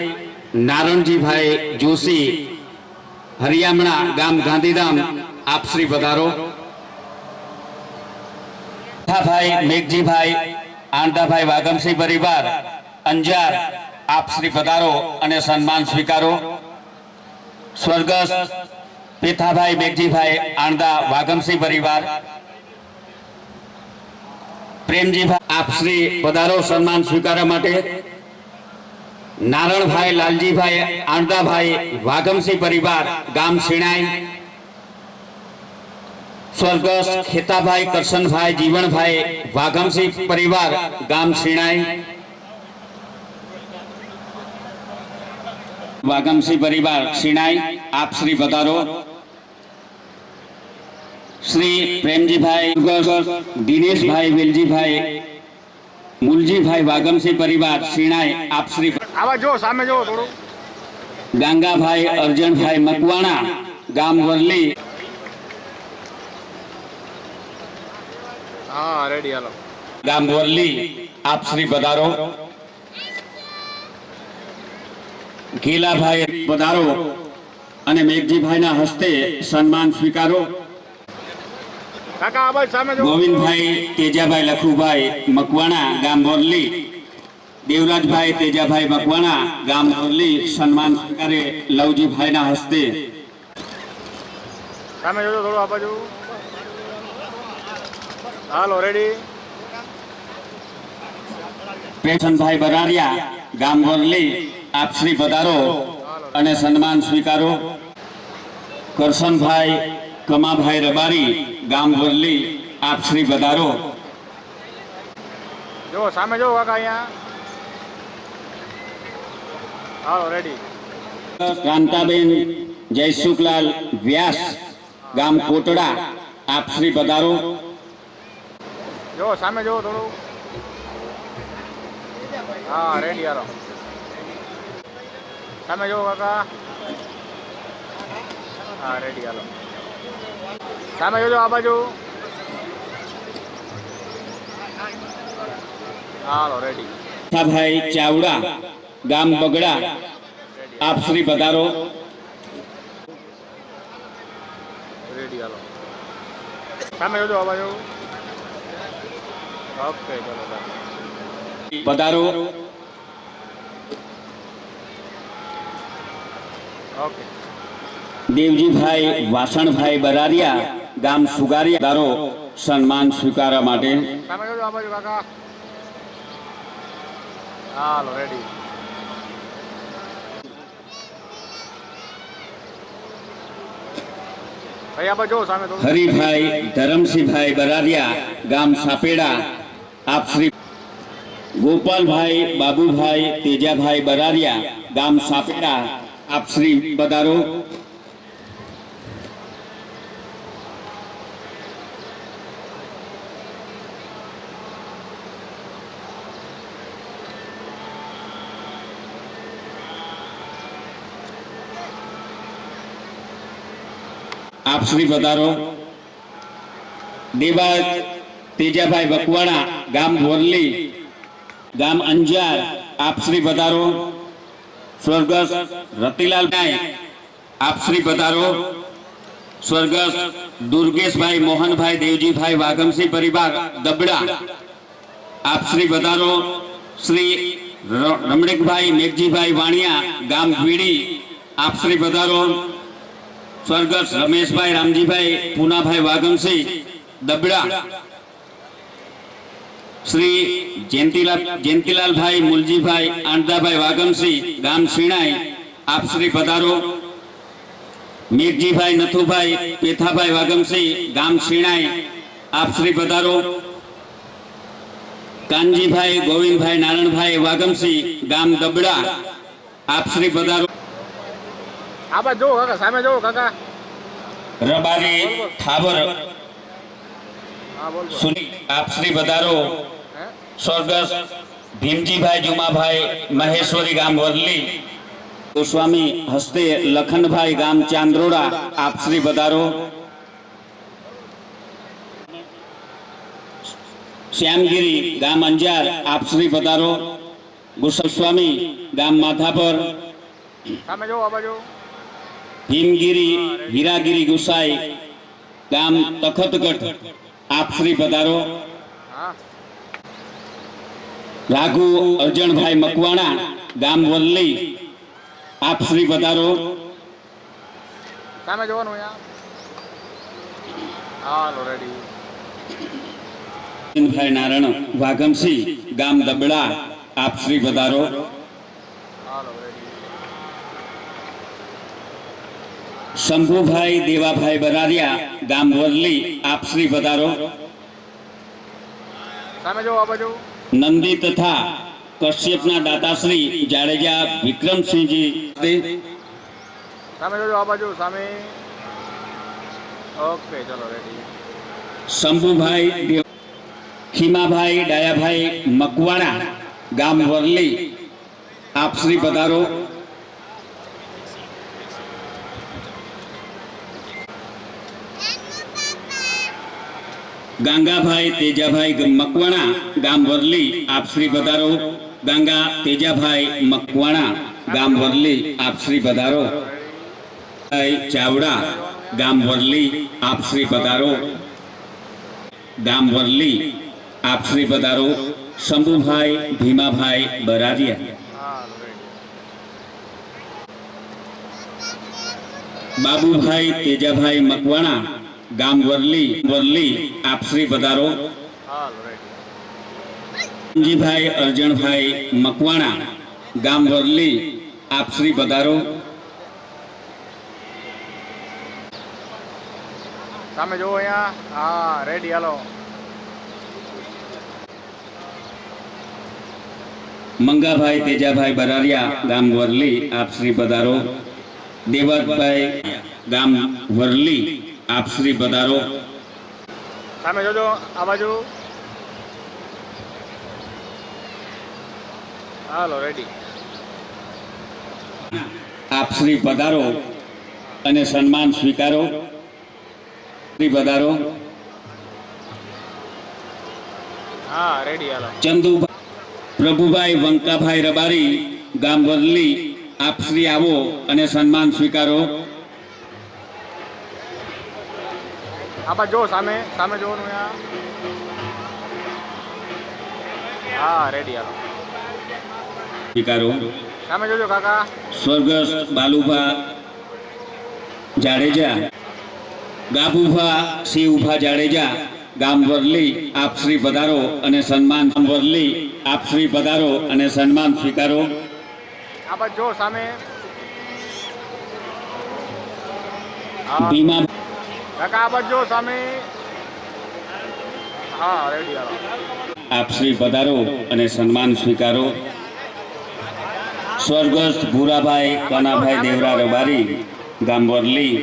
નારણજીભાઈ જોશી હરિયામણા ગામ ગાંધીધામ આપશ્રી પધારો. ભાઈ મેઘજીભાઈ આંધાભાઈ વાઘમસિંહ પરિવાર અંજાર આપશ્રી પધારો અને સન્માન સ્વીકારો. સ્વર્ગસ્થ પેથાભાઈ મેઘજીભાઈ આંધા વાઘમસિંહ પરિવાર પ્રેમજીભાઈ આપશ્રી પધારો સન્માન સ્વીકારવા માટે. નારણભાઈ લાલજીભાઈ આંધાભાઈ વાઘમસિંહ પરિવાર ગામ શિણાઈ. સ્વર્ગસ્થ ખેતાભાઈ કરશનભાઈ જીવણભાઈ વાઘમસિંહ પરિવાર ગામ શિણાઈ. વાઘમસિંહ પરિવાર શિણાઈ આપશ્રી પધારો. શ્રી પ્રેમજીભાઈ દિનેશભાઈ વેલજીભાઈ મૂલજીભાઈ વાઘમસિંહ પરિવાર શિણાઈ આપશ્રી. આવા જો સામે જો થોડું. ગાંગાભાઈ અર્જણભાઈ મકવાણા ગામ વરલી. હા રેડી હાલો. ગામ વરલી આપશ્રી પધારો. ગીલાભાઈ પધારો અને મેઘજીભાઈના હસ્તે સન્માન સ્વીકારો. કાકા આ બાજુ સામે જો. ગોવિંદભાઈ તેજાભાઈ લખુભાઈ મકવાણા ગામ વરલી. દેવરાજભાઈ તેજાભાઈ મકવાણા ગામ વરલી સન્માન સ્વીકારે લવજીભાઈના હસ્તે. સામે જોજો થોડું આ બાજુ. હાલો રેડી. પ્રેમચંદભાઈ બરારિયા ગામ વરલી આપશ્રી પધારો અને સન્માન સ્વીકારો. કરશનભાઈ કમાભાઈ રબારી ગામ વરલી આપશ્રી પધારો. જો સામે જો કાકા અહીંયા. હાલો રેડી. કાંતાબેન જયસુખલાલ વ્યાસ ગામ કોટડા આપશ્રી પધારો. જો સામે જો થોડું. હા રેડી હાલો. સામે જો કાકા. હા રેડી હાલો. સામે જોજો આ બાજુ. હાલો રેડી. ભાઈ ચાવડા ગામ બગડા આપશ્રી પધારો. રેડી હાલો. સામે જોજો આ બાજુ. ઓકે ચલો પધારો. ઓકે. દેવજીભાઈ વાસણભાઈ બરારિયા ગામ સુગારિયા પધારો સન્માન સ્વીકારવા માટે. સામે જોજો આ બાજુ કાકા. હાલો રેડી. ભાઈ આ બાજુ જો સામે થોડું. હરિભાઈ ધરમસિંહભાઈ બરારિયા ગામ સાપેડા આપશ્રી. ગોપાલભાઈ બાબુભાઈ તેજાભાઈ બરારિયા ગામ સાપેડા આપશ્રી પધારો. આપશ્રી પધારો. દેવા તેજાભાઈ વકવાણા ગામ વરલી ગામ અંજાર આપશ્રી પધારો. સ્વર્ગસ્થ રતિલાલ આપશ્રી પધારો. સ્વર્ગસ્થ દુર્ગેશભાઈ મોહનભાઈ દેવજીભાઈ વાઘમસિંહ પરિવાર દબડા આપશ્રી પધારો. શ્રી રમણીકભાઈ મેઘજીભાઈ વાણિયા ગામ ભીડી આપશ્રી પધારો. સ્વર્ગસ્થ રમેશભાઈ રામજીભાઈ પૂનાભાઈ વાઘમસિંહ દબડા. શ્રી જયંતિલાલભાઈ મુલજીભાઈ આંધાભાઈ વાઘમસિંહ ગામ શિણાઈ આપશ્રી પધારો. મેઘજીભાઈ નથુભાઈ પેથાભાઈ વાઘમસિંહ ગામ શિણાઈ આપશ્રી પધારો. કાનજીભાઈ ગોવિંદભાઈ નારણભાઈ વાગમસિંહ ગામ દબડા આપ શ્રી પધારો. આ બાજુ જોવો કાકા, સામે જોવો કાકા. રબારી ઠાબર હા બોલ. સુની આપ શ્રી પધારો. હે? સ્વર્ગસ્થ ભીમજીભાઈ જુમાભાઈ મહેશ્વરી ગામ વરલી ગોસ્વામી હસ્તે લખનભાઈ ગામ ચાંદ્રોડા આપ શ્રી પધારો. શ્યામગીરી ગામ અંજાર આપ શ્રી પધારો. ગોસ્વામી ગામ માધાપર. સામે જોવો આ બાજુ. ભીમગીરી હીરાગીરી ગુસાઈ ગામ તખતગઢ આપ શ્રી પધારો. હા રાઘુ અર્જણભાઈ મકવાણા ગામ વલ્લી આપ શ્રી પધારો. સામે જોવાનું અહીંયા. હાલો રેડી. ભાઈ નારણ વાઘમસિંહ ગામ દબડા આપ શ્રી પધારો. હાલો રેડી. શંભુભાઈ દેવાભાઈ બરારિયા ગામ વરલી આપ શ્રી પધારો. સામે જોવો આ બાજુ. નંદી તથા કશ્યપના દાતાશ્રી જાડેજા વિક્રમસિંહજી સામે જોજો આ બાજુ. સામે. ઓકે ચલો રેડી. શંભુભાઈ ખીમાભાઈ ડાયાભાઈ મકવાણા ગામ વરલી આપ શ્રી પધારો. ગાંગાભાઈ તેજાભાઈ મકવાણા ગામ વરલી આપ શ્રી પધારો. ગાંગા તેજાભાઈ મકવાણા ગામ વરલી આપ શ્રી પધારો. ચાવડા ગામ વરલી આપ શ્રી પધારો. ગામ વરલી આપ શ્રી પધારો. શંભુભાઈ ભીમાભાઈ બરારિયા હાલો રેડી. બાબુભાઈ તેજાભાઈ મકવાણા ગામ વરલી આપ શ્રી પધારો. હાલો રેડી. જીભાઈ અર્જણભાઈ મકવાણા ગામ વરલી આપ શ્રી પધારો. સામે જોવો અહીંયા. હા રેડી હાલો. મંગાભાઈ તેજાભાઈ બરારિયા ગામ વરલી આપ શ્રી પધારો. દેવતભાઈ ગામ વરલી આપ શ્રી પધારો. સામે જોજો આ બાજુ. હાલો રેડી. આપ શ્રી પધારો અને સન્માન સ્વીકારો. શ્રી પધારો. હા રેડી હાલો. ચંદુભાઈ પ્રભુભાઈ વંકાભાઈ રબારી ગામ વરલી આપ શ્રી આવો અને સન્માન સ્વીકારો. આ બાજુ જો સામે. સામે જોવાનું અહીંયા. હા રેડી હાલો. સ્વીકારો. સામે જોજો કાકા. સ્વર્ગસ્થ બાલુભા જાડેજા ગાબુભા શિવભા જાડેજા ગામ વરલી આપ શ્રી પધારો અને સન્માન. વરલી આપ શ્રી પધારો અને સન્માન સ્વીકારો. આ બાજુ જો સામે. હા ભીમા કાકા આ બાજુ જો સામે. હા રેડી હાલો. આપ શ્રી પધારો અને સન્માન સ્વીકારો. સ્વર્ગસ્થ ભૂરાભાઈ કાનાભાઈ દેવરા રબારી ગામ વરલી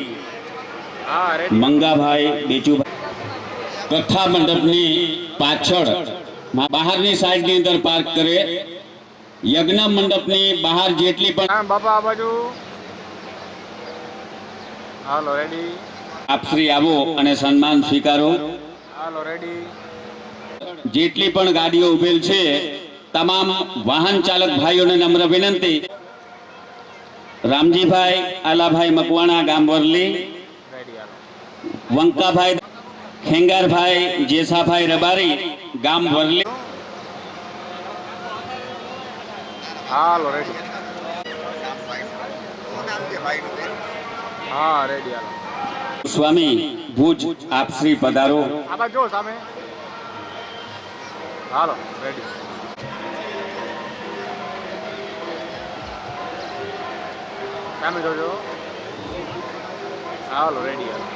હા રેડી. મંગાભાઈ બેચુભાઈ કથા મંડપની પાછળ બહારની સાઈડની અંદર પાર્ક કરે. યજ્ઞ મંડપની બહાર જેટલી પણ સામે બાપા આ બાજુ. હાલો રેડી. આપ શ્રી આવો અને સન્માન સ્વીકારો. હાલો રેડી. જેટલી પણ ગાડીઓ ઉભેલ છે તમામ વાહન ચાલક ભાઈઓને નમ્ર વિનંતી. રામજીભાઈ આલાભાઈ મકવાણા ગામ વરલી. રેડી હાલો. વંકાભાઈ ખેંગારભાઈ જેસાભાઈ રબારી ગામ વરલી. હાલો રેડી. હા રેડી હાલો. સ્વામી ભુજ આપ શ્રી પધારો. આ બાજુ જો સામે. હાલો રેડી. સામે જોજો. હાલો રેડી હાલો.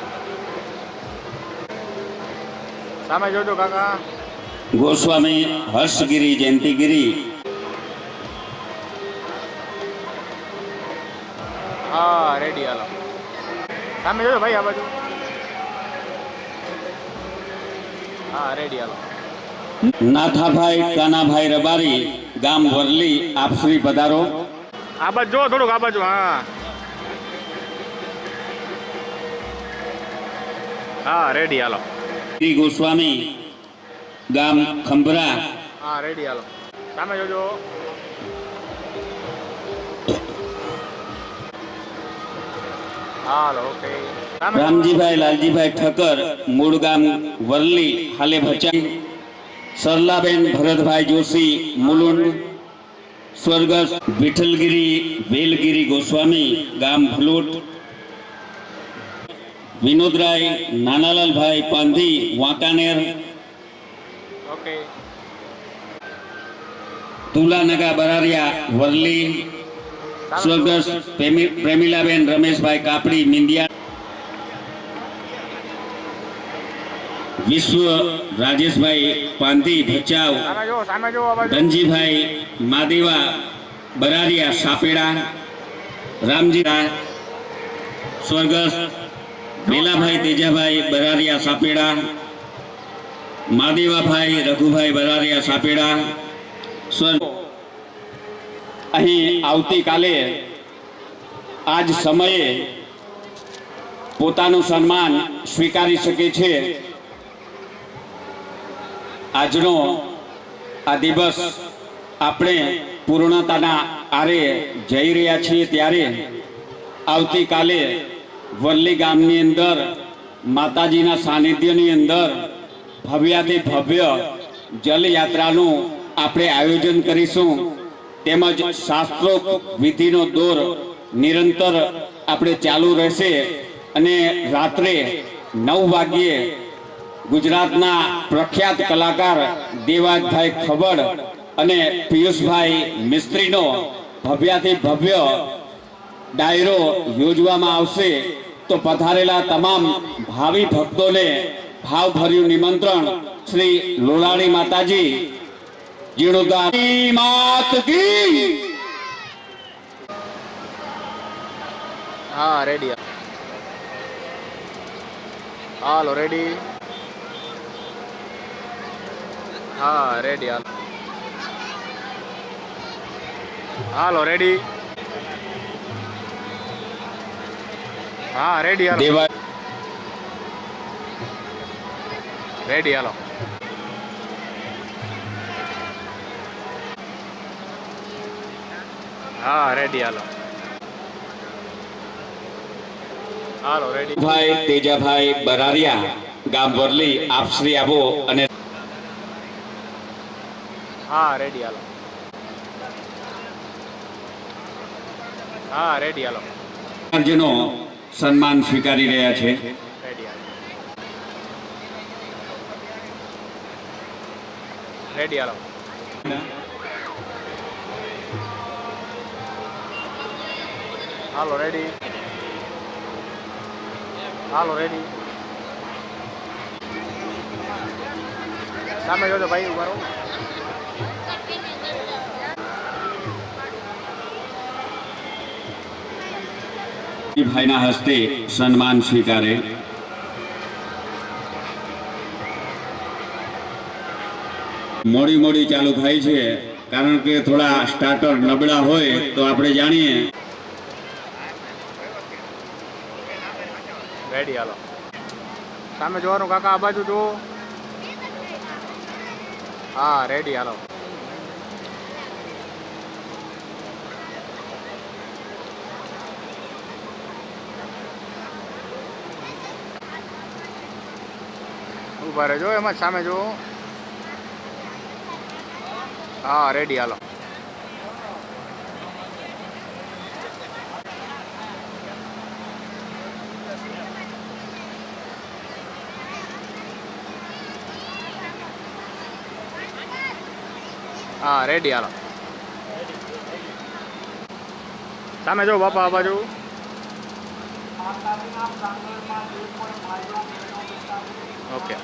સામે જોજો કાકા. ગોસ્વામી હર્ષગીરી જયંતિગીરી, હા રેડી હાલો. સામે જોજો ભાઈ આ બાજુ. હા રેડી હાલો. નાથાભાઈ કાનાભાઈ રબારી, ગામ વરલી, આપ શ્રી પધારો. આ બાજુ જો થોડુંક આ બાજુ. હા હા રેડી હાલો. શ્રી ગોસ્વામી, ગામ ખંભરા, હા રેડી હાલો. સામે જોજો. Hello okay. સામે રામજીભાઈ લાલજીભાઈ ઠક્કર, મૂળ ગામ વરલી, હાલે ભચાઈ. સરલાબેન ભરતભાઈ જોશી, મુલુંડ, સ્વર્ગસ્થ વિઠ્ઠલગીરી વેલગીરી ગોસ્વામી, ગામ ભલુટ. વિનોદરાય નાનાલાલભાઈ પાંધી, વાંકાનેર. ઓકે. તુલાનગા બરારિયા, વરલી. સ્વર્ગસ્થ પ્રેમીલાબેન રમેશભાઈ કાપડી, મિંદિયા. વિશ્વ રાજેશભાઈ પાંધી, ભચાઉ. સામે જો સામે જો આ બાજુ. ધનજીભાઈ માદેવા બરારિયા, સાપેડા. રામજી સ્વર્ગસ્થ મેલાભાઈ તેજાભાઈ બરારિયા, સાપેડા. માદેવાભાઈ રઘુભાઈ બરારિયા, સાપેડા. અહીં આવતીકાલે આ જ સમયે પોતાનું સન્માન સ્વીકારી શકે છે. આજનો આ દિવસ આપણે પૂર્ણતાના આરે જઈ રહ્યા છીએ ત્યારે આવતીકાલે વરલી ગામની અંદર માતાજીના સાનિધ્યની અંદર ભવ્યાથી ભવ્ય જલયાત્રાનું આપણે આયોજન કરીશું. તેમજ શાસ્ત્રોક્ત વિધિનો દોર નિરંતર આપણે ચાલુ રહેશે અને રાત્રે 9 વાગ્યે ગુજરાતના પ્રખ્યાત કલાકાર દેવાજભાઈ ખબડ અને પિયુષભાઈ મિસ્ત્રીનો ભવ્યાથી ભવ્ય ડાયરો યોજવામાં આવશે. તો પધારેલા તમામ ભાવિ ભક્તોને ભાવભર્યું નિમંત્રણ. શ્રી લોલાણી માતાજી જીર્ણોદ્ધાર માત કી. હા રેડી હાલો. રેડી. હા રેડી હાલો. હાલો રેડી. હા રેડી હાલો. દેવા રેડી હાલો. હા રેડી હાલો. હાલો રેડી. ભાઈ તેજાભાઈ બરારિયા, ગામ વરલી, આપ શ્રી આવો અને હા રેડી હાલો. હા રેડી હાલો. જેનો સન્માન સ્વીકારી રહ્યા છે. રેડી હાલો. રેડી હાલો. હાલો રેડી. હાલો રેડી. સામે જોજો ભાઈ ઉભા રહો. ભાઈના હસ્તે સન્માન સ્વીકારે. મોડી ચાલુ થાય છે કારણ કે થોડા સ્ટાર્ટર નબળા હોય તો આપણે જાણીએ. રેડી હાલો. સામે જોવાનું કાકા આ બાજુ જુઓ. હા રેડી હાલો. ઉભા રહેજો એમાં સામે જુઓ. હા રેડી હાલો. હા રેડી હાલો. સામે જો બાપા આ બાજુ. ઓકે.